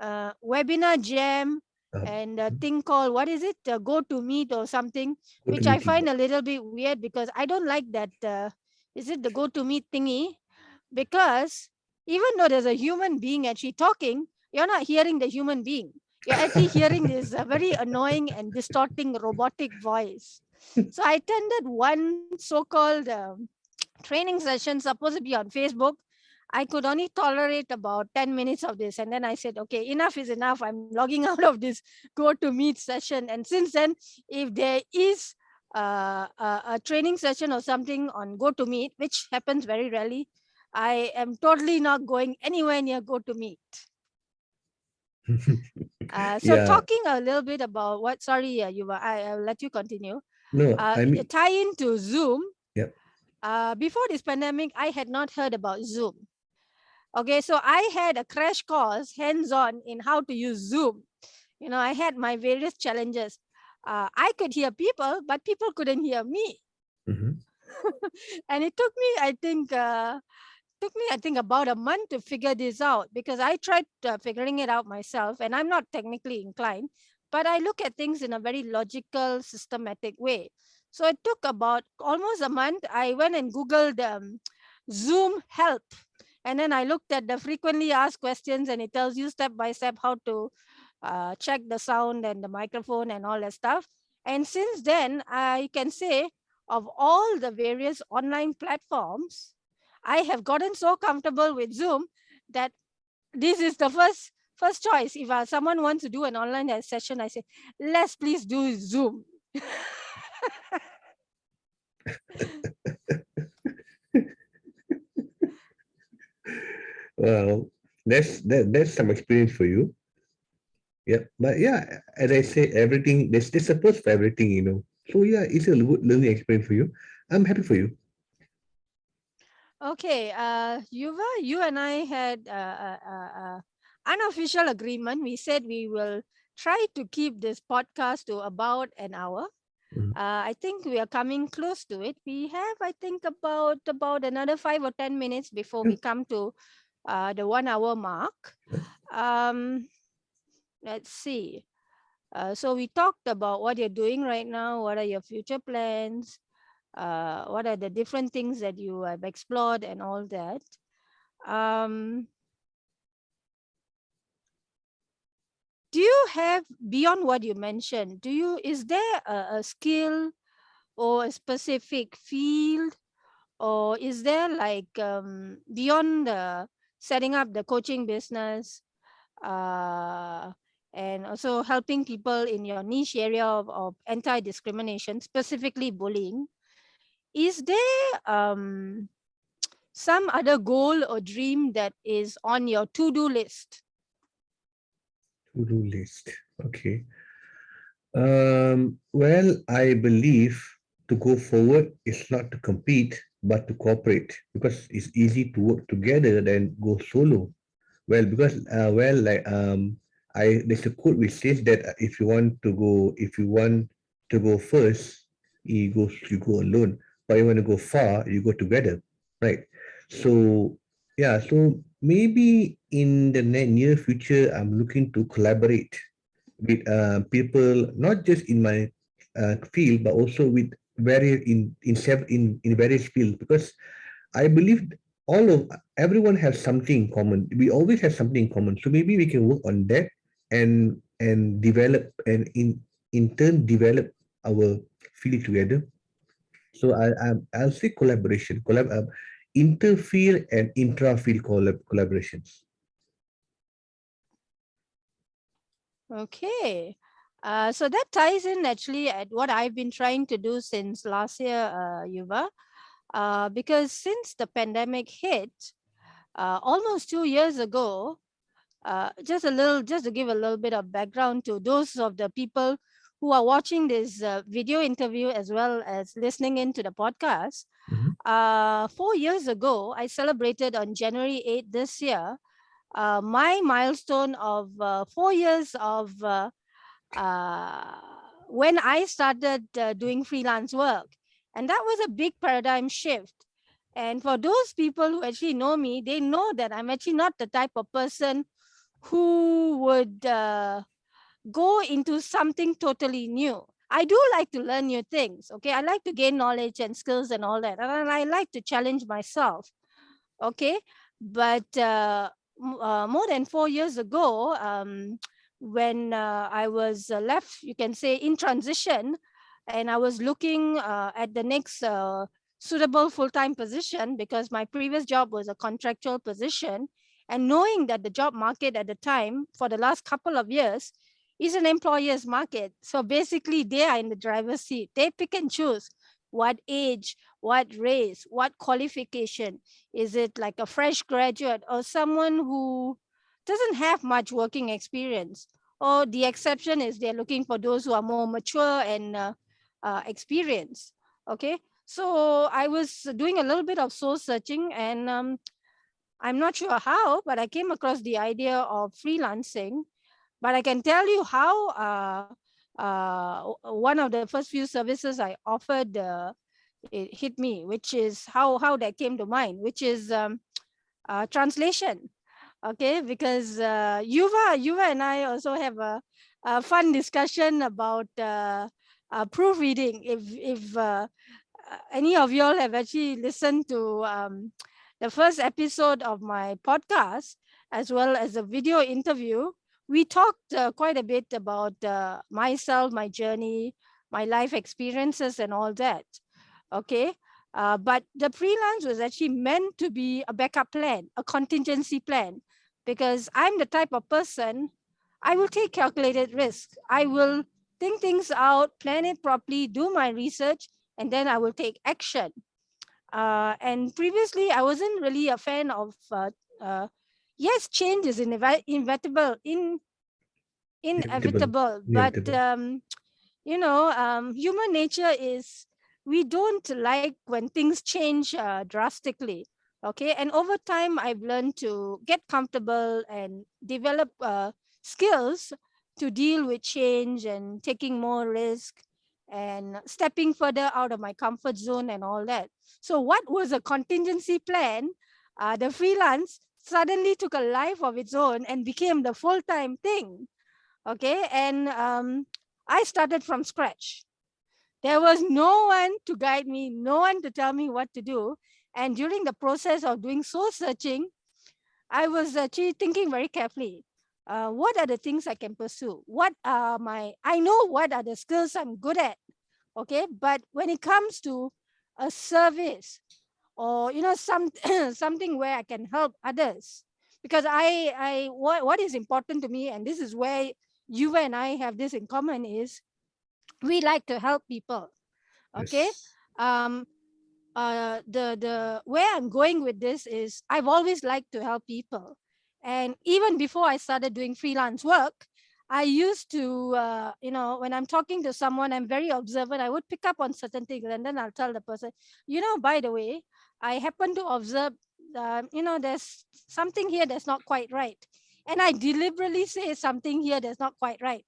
Webinar Jam,
uh,
and a thing called, what is it? Go to Meet or something,
Go to
which I
meeting.
find a little bit weird, because I don't like that. Is it the Go to Meet thingy? Because even though there's a human being actually talking, you're not hearing the human being. You're actually hearing this very annoying and distorting robotic voice. So I attended one so-called training session supposed to be on Facebook. I could only tolerate about 10 minutes of this. And then I said, okay, enough is enough. I'm logging out of this Go to Meet session. And since then, if there is a training session or something on Go to Meet, which happens very rarely, I am totally not going anywhere near Go to Meet. So
Yeah.
talking a little bit about what, sorry, I'll let you continue.
No, I mean,
Tie into Zoom.
yeah.
Before this pandemic, I had not heard about Zoom. Okay, so I had a crash course hands-on in how to use Zoom. I had my various challenges. I could hear people, but people couldn't hear me.
Mhm.
And it took me about a month to figure this out, because I tried figuring it out myself, and I'm not technically inclined. but I look at things in a very logical, systematic way. So it took about almost a month. I went and Googled Zoom help. And then I looked at the frequently asked questions, and it tells you step by step how to check the sound and the microphone and all that stuff. And since then, I can say of all the various online platforms, I have gotten so comfortable with Zoom that this is the first choice. If someone wants to do an online session, I say, let's please do Zoom.
Well, that's some experience for you. Yeah, but yeah, as I say, everything there's a purpose for everything, you know. So yeah, it's a good learning experience for you. I'm happy for you.
Okay, Yuva, you and I had unofficial agreement. We said we will try to keep this podcast to about an hour.
Mhm.
I think we are coming close to it. We have, I think, about another 5 or 10 minutes before
Yeah,
we come to the 1 hour mark.
yeah.
Um, let's see. So we talked about what you're doing right now. What are your future plans? What are the different things that you have explored and all that? Um, do you have, beyond what you mentioned, is there a skill or a specific field, or is there like beyond the setting up the coaching business, uh, and also helping people in your niche area of anti-discrimination, specifically bullying, is there some other goal or dream that is on your to-do list?
To-do list. Okay. Well, I believe to go forward is not to compete, but to cooperate because it's easy to work together than go solo. Well, because I there's a quote which says that if you want to go first, you go alone. But you want to go far, you go together, right? So yeah, so maybe in the near future, I'm looking to collaborate with people, not just in my field, but also with various in various fields because I believe all of everyone has something in common. We always have something in common. So maybe we can work on that and develop and in turn develop our field together. So I'll say collaboration, interfield and intra-field collaborations.
Okay. So that ties in actually at what I've been trying to do since last year, Yuva, because since the pandemic hit almost 2 years ago, just to give a little bit of background to those of the people who are watching this video interview as well as listening into the podcast.
Mhm.
4 years ago, I celebrated on January 8th this year my milestone of 4 years of uh, when I started doing freelance work. And that was a big paradigm shift. And for those people who actually know me, they know that I'm actually not the type of person who would go into something totally new. I do like to learn new things. Okay. I like to gain knowledge and skills and all that. And I like to challenge myself. Okay. But more than 4 years ago, when I was left, you can say, in transition, and I was looking at the next suitable full-time position because my previous job was a contractual position, and knowing that the job market at the time for the last couple of years is an employer's market. So basically, they are in the driver's seat. They pick and choose what age, what race, what qualification. Is it like a fresh graduate or someone who doesn't have much working experience? Or the exception is they're looking for those who are more mature and experienced. Okay. So I was doing a little bit of soul searching, and I'm not sure how, but I came across the idea of freelancing. But I can tell you how one of the first few services I offered it hit me, which is how that came to mind, which is translation. Okay, because Yuva and I also have fun discussion about proofreading. If any of y'all have actually listened to the first episode of my podcast, as well as a video interview, we talked quite a bit about myself, my journey, my life experiences, and all that. Okay. But the freelance was actually meant to be a backup plan, a contingency plan, because I'm the type of person, I will take calculated risks. I will think things out, plan it properly, do my research, and then I will take action. And previously, I wasn't really a fan of, yes, change is inevitable,
Inevitable.
inevitable, but
Inevitable.
human nature is we don't like when things change drastically. Okay, and over time, I've learned to get comfortable and develop skills to deal with change and taking more risk and stepping further out of my comfort zone and all that. So, what was a contingency plan? The freelance suddenly took a life of its own and became the full time thing. Okay, and I started from scratch. There was no one to guide me, no one to tell me what to do. And during the process of doing soul searching, I was actually thinking very carefully. What are the things I can pursue? I know what are the skills I'm good at. Okay, but when it comes to a service or something where I can help others, because what is important to me, and this is where you and I have this in common, is we like to help people. Okay.
Yes.
um the where I'm going with this is I've always liked to help people. And even before I started doing freelance work, I used to when I'm talking to someone, I'm very observant. I would pick up on certain things, and then I'll tell the person, by the way, I happen to observe, there's something here that's not quite right. And I deliberately say something here that's not quite right.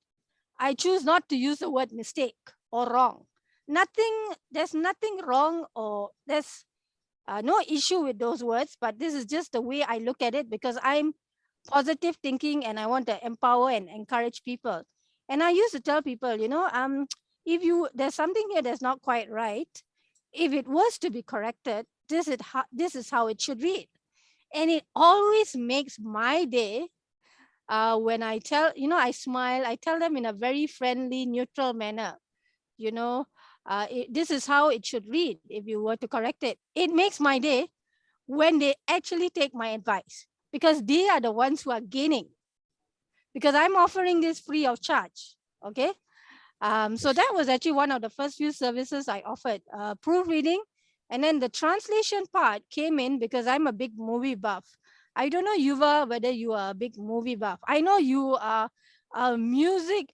I choose not to use the word mistake or wrong. There's nothing wrong, or there's no issue with those words, but this is just the way I look at it, because I'm positive thinking and I want to empower and encourage people. And I used to tell people, if there's something here that's not quite right, if it was to be corrected, this is how it should read. And it always makes my day when I smile, I tell them in a very friendly, neutral manner, you know, this is how it should read if you were to correct it. It makes my day when they actually take my advice, because they are the ones who are gaining, because I'm offering this free of charge. Okay. So
Yes.
that was actually one of the first few services I offered, proofreading. And then the translation part came in because I'm a big movie buff. I don't know, Yuva, whether you are a big movie buff. I know you are a music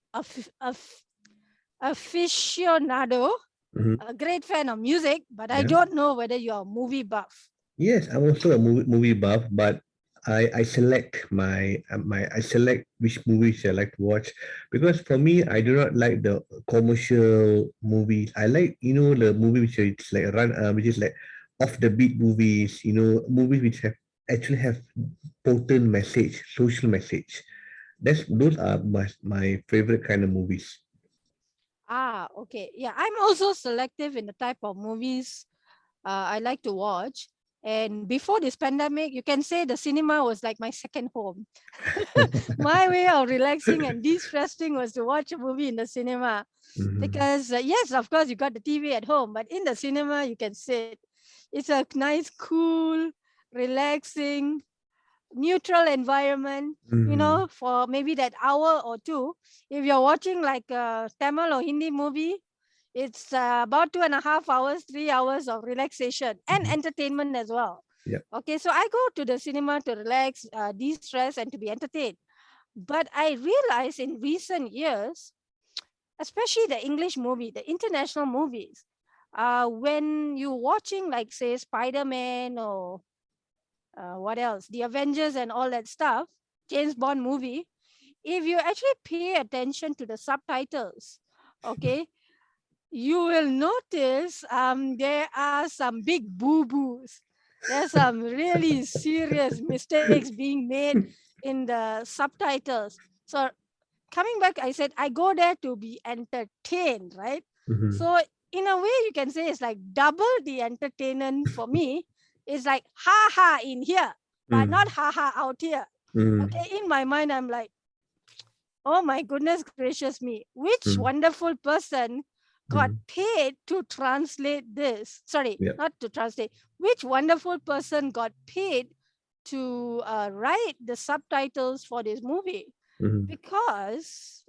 aficionado,
Mhm.
a great fan of music, but I
Yeah.
don't know whether you're a movie buff.
Yes, I'm also a movie buff, but I select I select which movies I like to watch because for me I do not like the commercial movies. I like the movie which is like which is like off the beat movies. Movies which actually have potent message, social message. Those are my favorite kind of movies.
Ah, okay. Yeah, I'm also selective in the type of movies I like to watch. And before this pandemic, you can say the cinema was like my second home. My way of relaxing and de-stressing was to watch a movie in the cinema.
Mhm.
Because, yes, of course, you got the TV at home, but in the cinema, you can sit. It's a nice, cool, relaxing, neutral environment,
Mhm.
for maybe that hour or two. If you're watching like a Tamil or Hindi movie, it's about 2.5 hours, 3 hours of relaxation and
Mhm.
entertainment as well.
Yeah.
Okay, so I go to the cinema to relax, de-stress, and to be entertained. But I realized in recent years, especially the English movie, the international movies, when you're watching, like, say, Spider-Man or what else, the Avengers and all that stuff, James Bond movie, if you actually pay attention to the subtitles, okay, you will notice there are some big boo-boos. There's some really serious mistakes being made in the subtitles. So coming back, I said, I go there to be entertained, right?
Mm-hmm.
So in a way, you can say it's like double the entertainment for me. It's like ha ha in here, but
Mm.
not ha ha out here.
Mm.
Okay, in my mind, I'm like, oh my goodness gracious me, which
Mm.
wonderful person got
Mm.
paid to translate this? Sorry,
Yeah.
not to translate. Which wonderful person got paid to write the subtitles for this movie?
Mm-hmm.
Because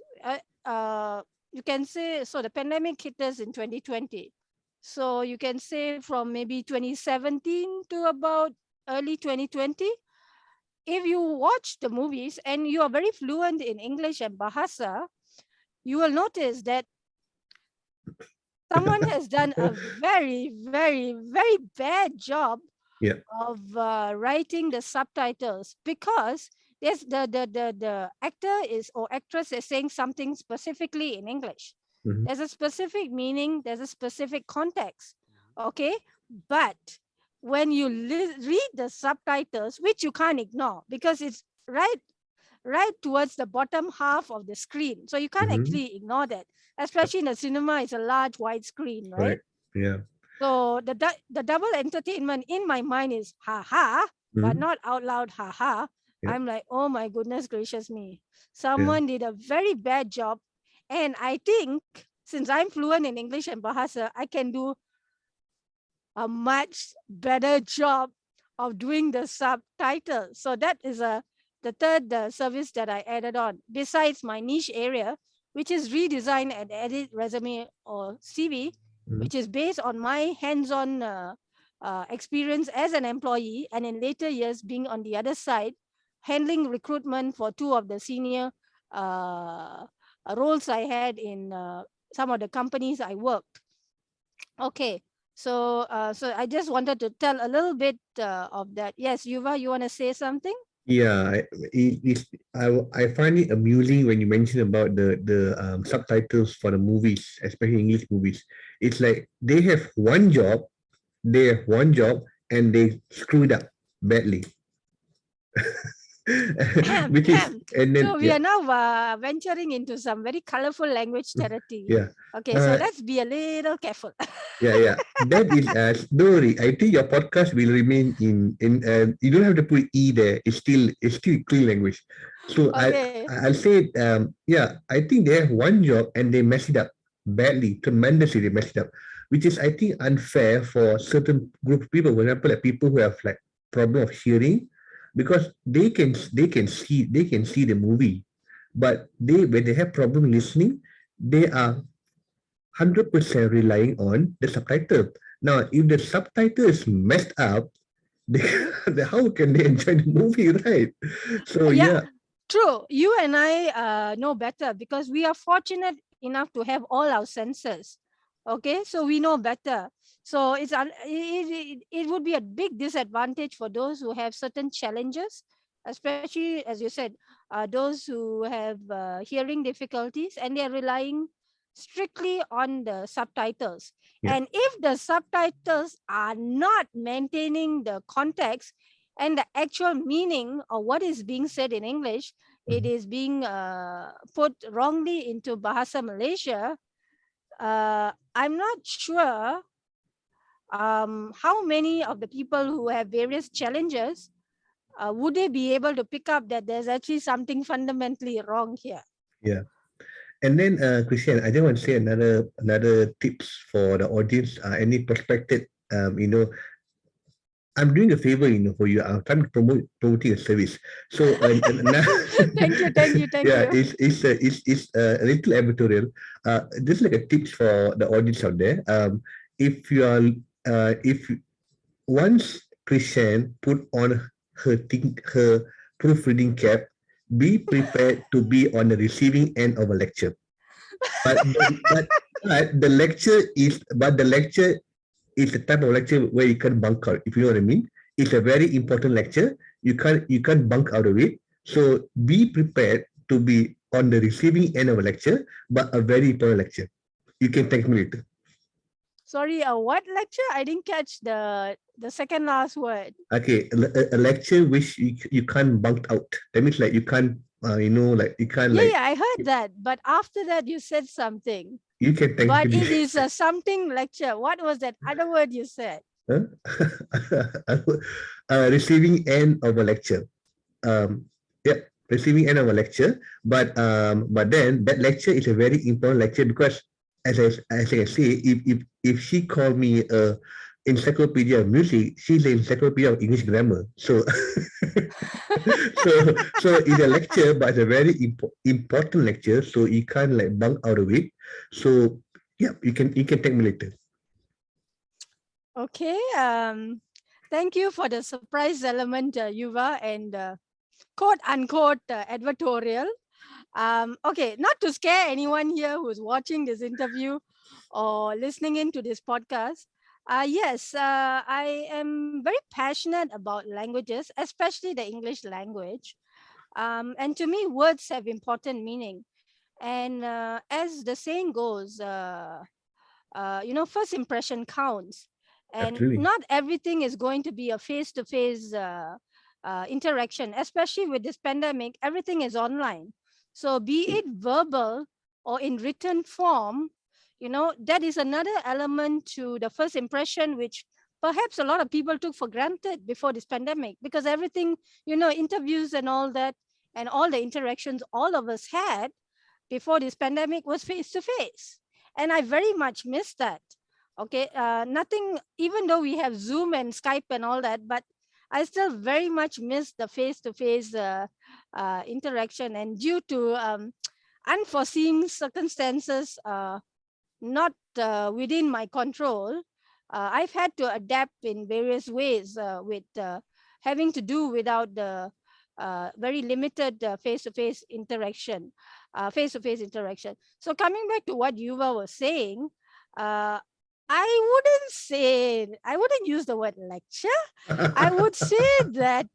you can say, so the pandemic hit us in 2020. So you can say from maybe 2017 to about early 2020, if you watch the movies and you are very fluent in English and Bahasa, you will notice that someone has done a very, very, very bad job
Yeah.
of writing the subtitles, because there's the actor is or actress is saying something specifically in English.
Mm-hmm.
There's a specific meaning, there's a specific context. Okay. But when you read the subtitles, which you can't ignore because it's right towards the bottom half of the screen. So you can't
Mm-hmm.
actually ignore that, especially in the cinema, it's a large wide screen, right?
Correct. Yeah.
So the double entertainment in my mind is ha ha, but
Mm-hmm.
not out loud ha ha.
Yeah.
I'm like, oh my goodness gracious me.
Yeah.
Someone did a very bad job. And I think since I'm fluent in English and Bahasa, I can do a much better job of doing the subtitles. So that is the third service that I added on, besides my niche area, which is redesign and edit resume or CV,
Mm-hmm.
which is based on my hands-on experience as an employee, and in later years being on the other side, handling recruitment for two of the senior uh, roles I had in some of the companies I worked. Okay. So I just wanted to tell a little bit of that. Yes, Yuva, you want to say something?
Yeah, I find it amusing when you mention about the subtitles for the movies, especially English movies. It's like they have one job, and they screwed up badly, which is and then
So we
yeah,
are now venturing into some very colorful language territory.
yeah.
Okay, so
Uh,
let's be a little careful.
yeah. That is don't worry. I think your podcast will remain in. You don't have to put e there. It's still clean language. So
Okay.
I'll say yeah. I think they have one job and they mess it up badly, tremendously. They mess it up, which is I think unfair for certain group of people. For example, like people who have like problem of hearing, because they can see the movie, but when they have problem listening, they are 100% relying on the subtitle. Now, if the subtitle is messed up, they, how can they enjoy the movie, right? So
Yeah,
yeah,
true. You and I know better because we are fortunate enough to have all our senses. Okay, so we know better. So it would be a big disadvantage for those who have certain challenges, especially as you said, those who have hearing difficulties and they're relying strictly on the subtitles.
yeah,
And if the subtitles are not maintaining the context and the actual meaning of what is being said in English, it
mhm,
is being put wrongly into Bahasa Malaysia. I'm not sure how many of the people who have various challenges would they be able to pick up that there's actually something fundamentally wrong here.
yeah. And then, Christian, I just want to say another tips for the audience. Any prospective, I'm doing a favor, for you. I'm trying to promoting a service. So, now,
Thank you, thank you, thank
yeah,
you.
it's a little editorial. This is like a tips for the audience out there. If you are, if once Christian put on her proofreading cap, be prepared to be on the receiving end of a lecture. But the lecture is the type of lecture where you can bunk out, if you know what I mean. It's a very important lecture. You can't bunk out of it. So be prepared to be on the receiving end of a lecture, but a very important lecture. You can thank me later.
Sorry, what lecture? I didn't catch the second last word.
Okay, a lecture which you can't bunk out. That means like you can't like you can't
Yeah,
like
yeah, I heard that. But after that, you said something.
you can
But
technically
it is a something lecture. What was that other word you said?
huh? Receiving end of a lecture. Yeah, receiving end of a lecture. But then that lecture is a very important lecture because as I say, if she called me a encyclopedia of music, she's the encyclopedia of English grammar. So so so it's a lecture, but it's a very important lecture. So you can't like bunk out of it. So yeah, you can take me later.
Okay. Thank you for the surprise element, Yuva, and quote unquote advertorial. Okay, not to scare anyone here who's watching this interview or listening into this podcast. Yes, I am very passionate about languages, especially the English language. And to me, words have important meaning. And as the saying goes, first impression counts. And
Absolutely.
not everything is going to be a face-to-face interaction, especially with this pandemic. Everything is online. So be it verbal or in written form, that is another element to the first impression, which perhaps a lot of people took for granted before this pandemic, because everything, interviews and all that, and all the interactions all of us had before this pandemic was face to face. And I very much miss that. Okay. Nothing, even though we have Zoom and Skype and all that, but I still very much miss the face to face interaction. And due to unforeseen circumstances, not within my control, I've had to adapt in various ways with having to do without the very limited face-to-face interaction, face-to-face interaction. So coming back to what Yuva was saying, uh, I wouldn't use the word lecture. I would say that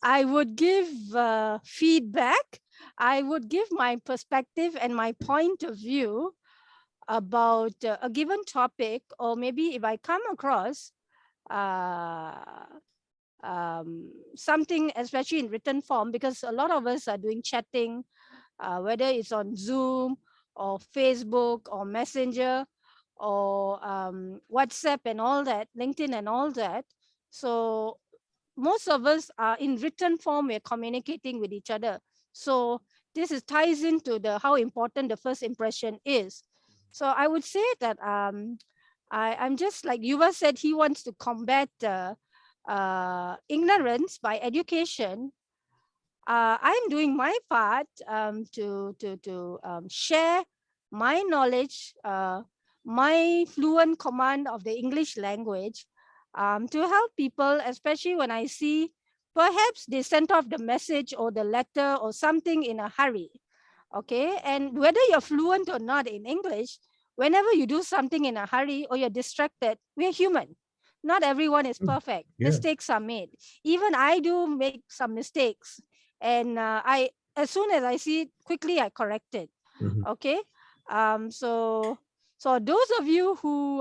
I would give feedback. I would give my perspective and my point of view about a given topic, or maybe if I come across uh, something, especially in written form, because a lot of us are doing chatting, whether it's on Zoom or Facebook or Messenger or WhatsApp and all that, LinkedIn and all that. So most of us are in written form, we're communicating with each other. So this is ties into the how important the first impression is. So I would say that I'm just like Yuva said, he wants to combat ignorance by education. I'm doing my part to share my knowledge, my fluent command of the English language, to help people, especially when I see perhaps they sent off the message or the letter or something in a hurry. Okay, and whether you're fluent or not in English, whenever you do something in a hurry or you're distracted, we're human. Not everyone is perfect.
Yeah.
Mistakes are made. Even I do make some mistakes, and I, as soon as I see it quickly, I correct it.
Mhm.
Okay. So those of you who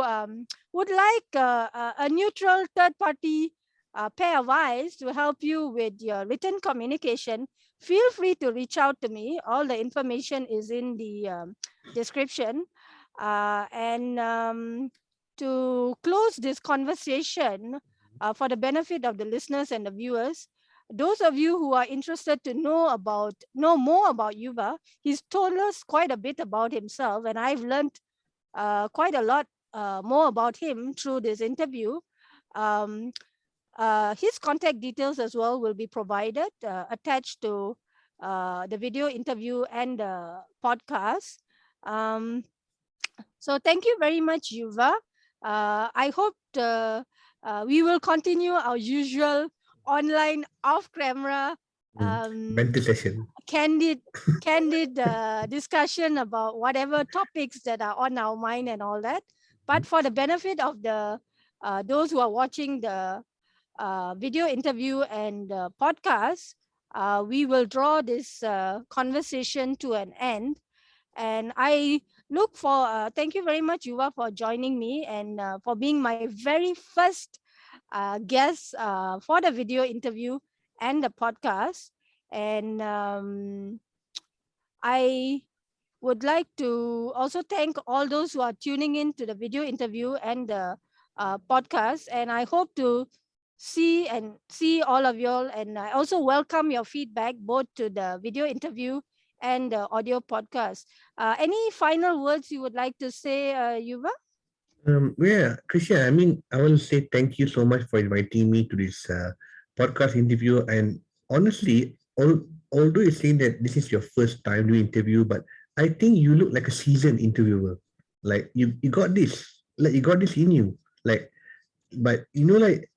would like a neutral third party pair of eyes to help you with your written communication, feel free to reach out to me. All the information is in the description. And to close this conversation, for the benefit of the listeners and the viewers, those of you who are interested to know more about Yuva, he's told us quite a bit about himself, and I've learned quite a lot more about him through this interview. Um, his contact details as well will be provided, attached to the video interview and the podcast. Um, so thank you very much, Yuva. I hope we will continue our usual online off-camera
Mental session.
candid discussion about whatever topics that are on our mind and all that. But for the benefit of the those who are watching the video interview and podcast, we will draw this conversation to an end. And I look for, thank you very much, Yuva, for joining me and for being my very first guest for the video interview and the podcast. And I would like to also thank all those who are tuning in to the video interview and the podcast. And I hope to see all of y'all. And I also welcome your feedback both to the video interview and the audio podcast. Any final words you would like to say, Yuva?
Yeah, Krisha, I mean, I want to say thank you so much for inviting me to this podcast interview. And honestly, although you're saying that this is your first time doing interview, but I think you look like a seasoned interviewer. Like you got this, like you got this in you. Like, but like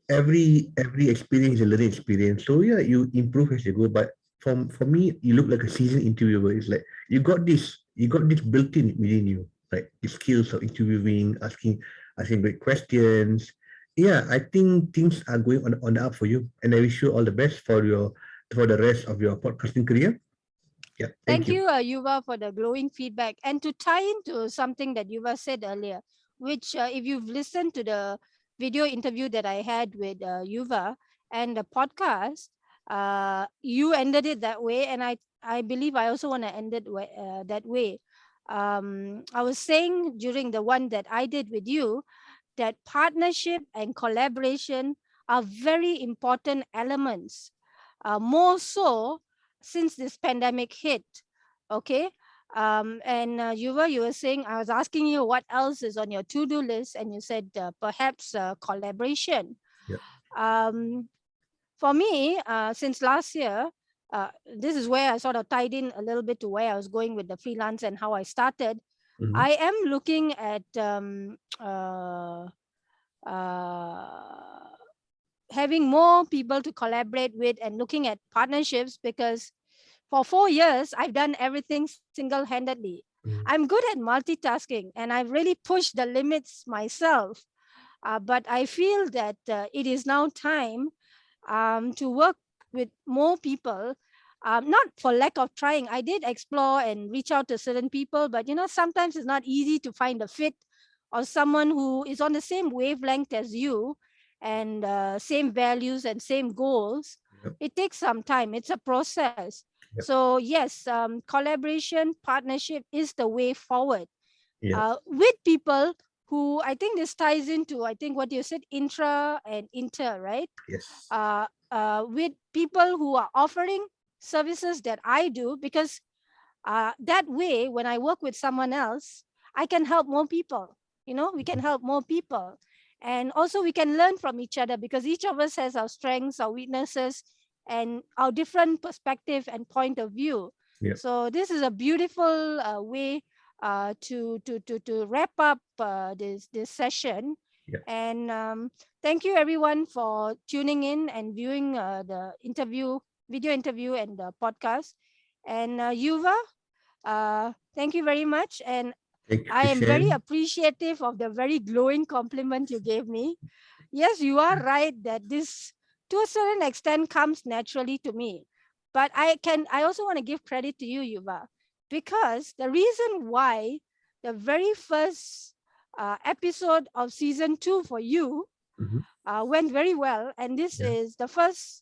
every experience is a learning experience. So yeah, you improve as you go. But for me, you look like a seasoned interviewer. It's like you got this built in within you, like the skills of interviewing, asking great questions. Yeah, I think things are going on the up for you, and I wish you all the best for the rest of your podcasting career. Yeah, thank
Thank
you.
you, Yuva, for the glowing feedback. And to tie into something that Yuva said earlier, which, if you've listened to the video interview that I had with Yuva and the podcast, you ended it that way. And I believe I also want to end it that way. I was saying during the one that I did with you that partnership and collaboration are very important elements, more so since this pandemic hit. Okay. And you were saying, I was asking you what else is on your to-do list, and you said perhaps collaboration.
Yeah.
Um, for me, since last year, this is where I sort of tied in a little bit to where I was going with the freelance and how I started.
Mm-hmm.
I am looking at uh, having more people to collaborate with and looking at partnerships, because for 4 years I've done everything single-handedly.
Mm-hmm.
I'm good at multitasking and I've really pushed the limits myself. But I feel that it is now time to work with more people. Not for lack of trying. I did explore and reach out to certain people, but sometimes it's not easy to find a fit or someone who is on the same wavelength as you and same values and same goals.
Yep.
It takes some time. It's a process.
Yep.
So yes, collaboration, partnership is the way forward
Yeah.
with people who, I think this ties into, I think what you said, intra and inter, right?
Yes.
With people who are offering services that I do, because that way, when I work with someone else, I can help more people. We can help more people. And also, we can learn from each other because each of us has our strengths, our weaknesses, and our different perspective and point of view.
Yeah.
So, this is a beautiful way to wrap up this session.
Yeah.
And thank you, everyone, for tuning in and viewing the video interview, and the podcast. And Yuva, thank you very much. And
Thank you,
I am very
Krishan.
appreciative of the very glowing compliment you gave me. Yes, you are right that this, to a certain extent, comes naturally to me. But I also want to give credit to you, Yuva, because the reason why the very first episode of season 2 for you
Mm-hmm.
went very well, and this
Yeah.
is the first,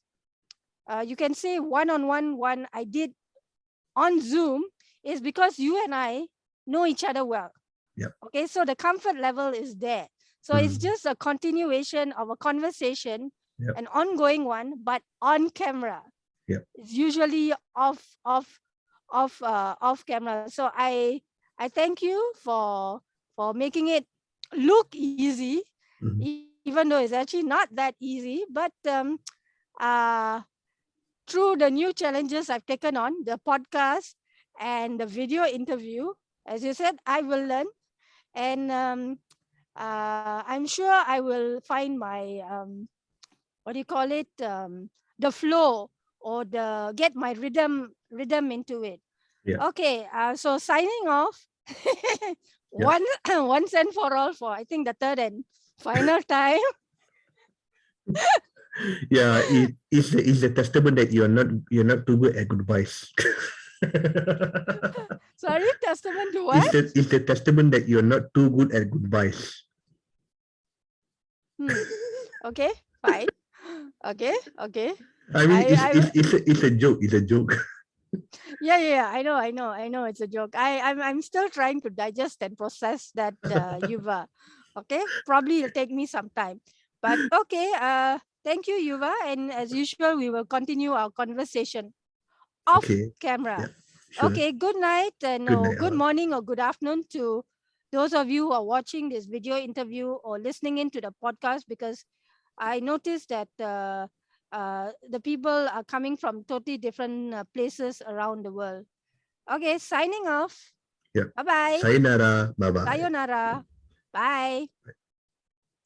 you can say, one-on-one one I did on Zoom, is because you and I know each other well.
Yep.
Okay, so the comfort level is there. So it's
Mm.
just a continuation of a conversation,
Yep.
an ongoing one, but on camera.
Yep.
It's usually off camera. So I thank you for making it look easy,
Mm-hmm.
even though it's actually not that easy. But uh, through the new challenges I've taken on, the podcast and the video interview, as you said, I will learn. And I'm sure I will find my, what do you call it, the flow, or get my rhythm into it.
Yeah.
Okay, so signing off.
Yeah.
Once and for all, for I think the third and final time.
Yeah, it's the testament that you're not too good at goodbyes.
Sorry, testament to what?
It's the testament that you're not too good at goodbyes.
Okay, fine. Okay.
I mean,
I, I
it's a joke. It's a joke.
yeah. I know. It's a joke. I'm still trying to digest and process that, Yuva. Okay, probably it'll take me some time, but okay. Thank you, Yuva, and as usual, we will continue our conversation off
Okay.
camera.
Yeah. Sure.
Okay, good night and
Good night,
good
all.
morning or good afternoon to those of you who are watching this video interview or listening into the podcast, because I noticed that the people are coming from totally different places around the world. Okay, signing off.
Yeah.
Bye bye.
Sayonara. Bye bye.
Sayonara. Bye.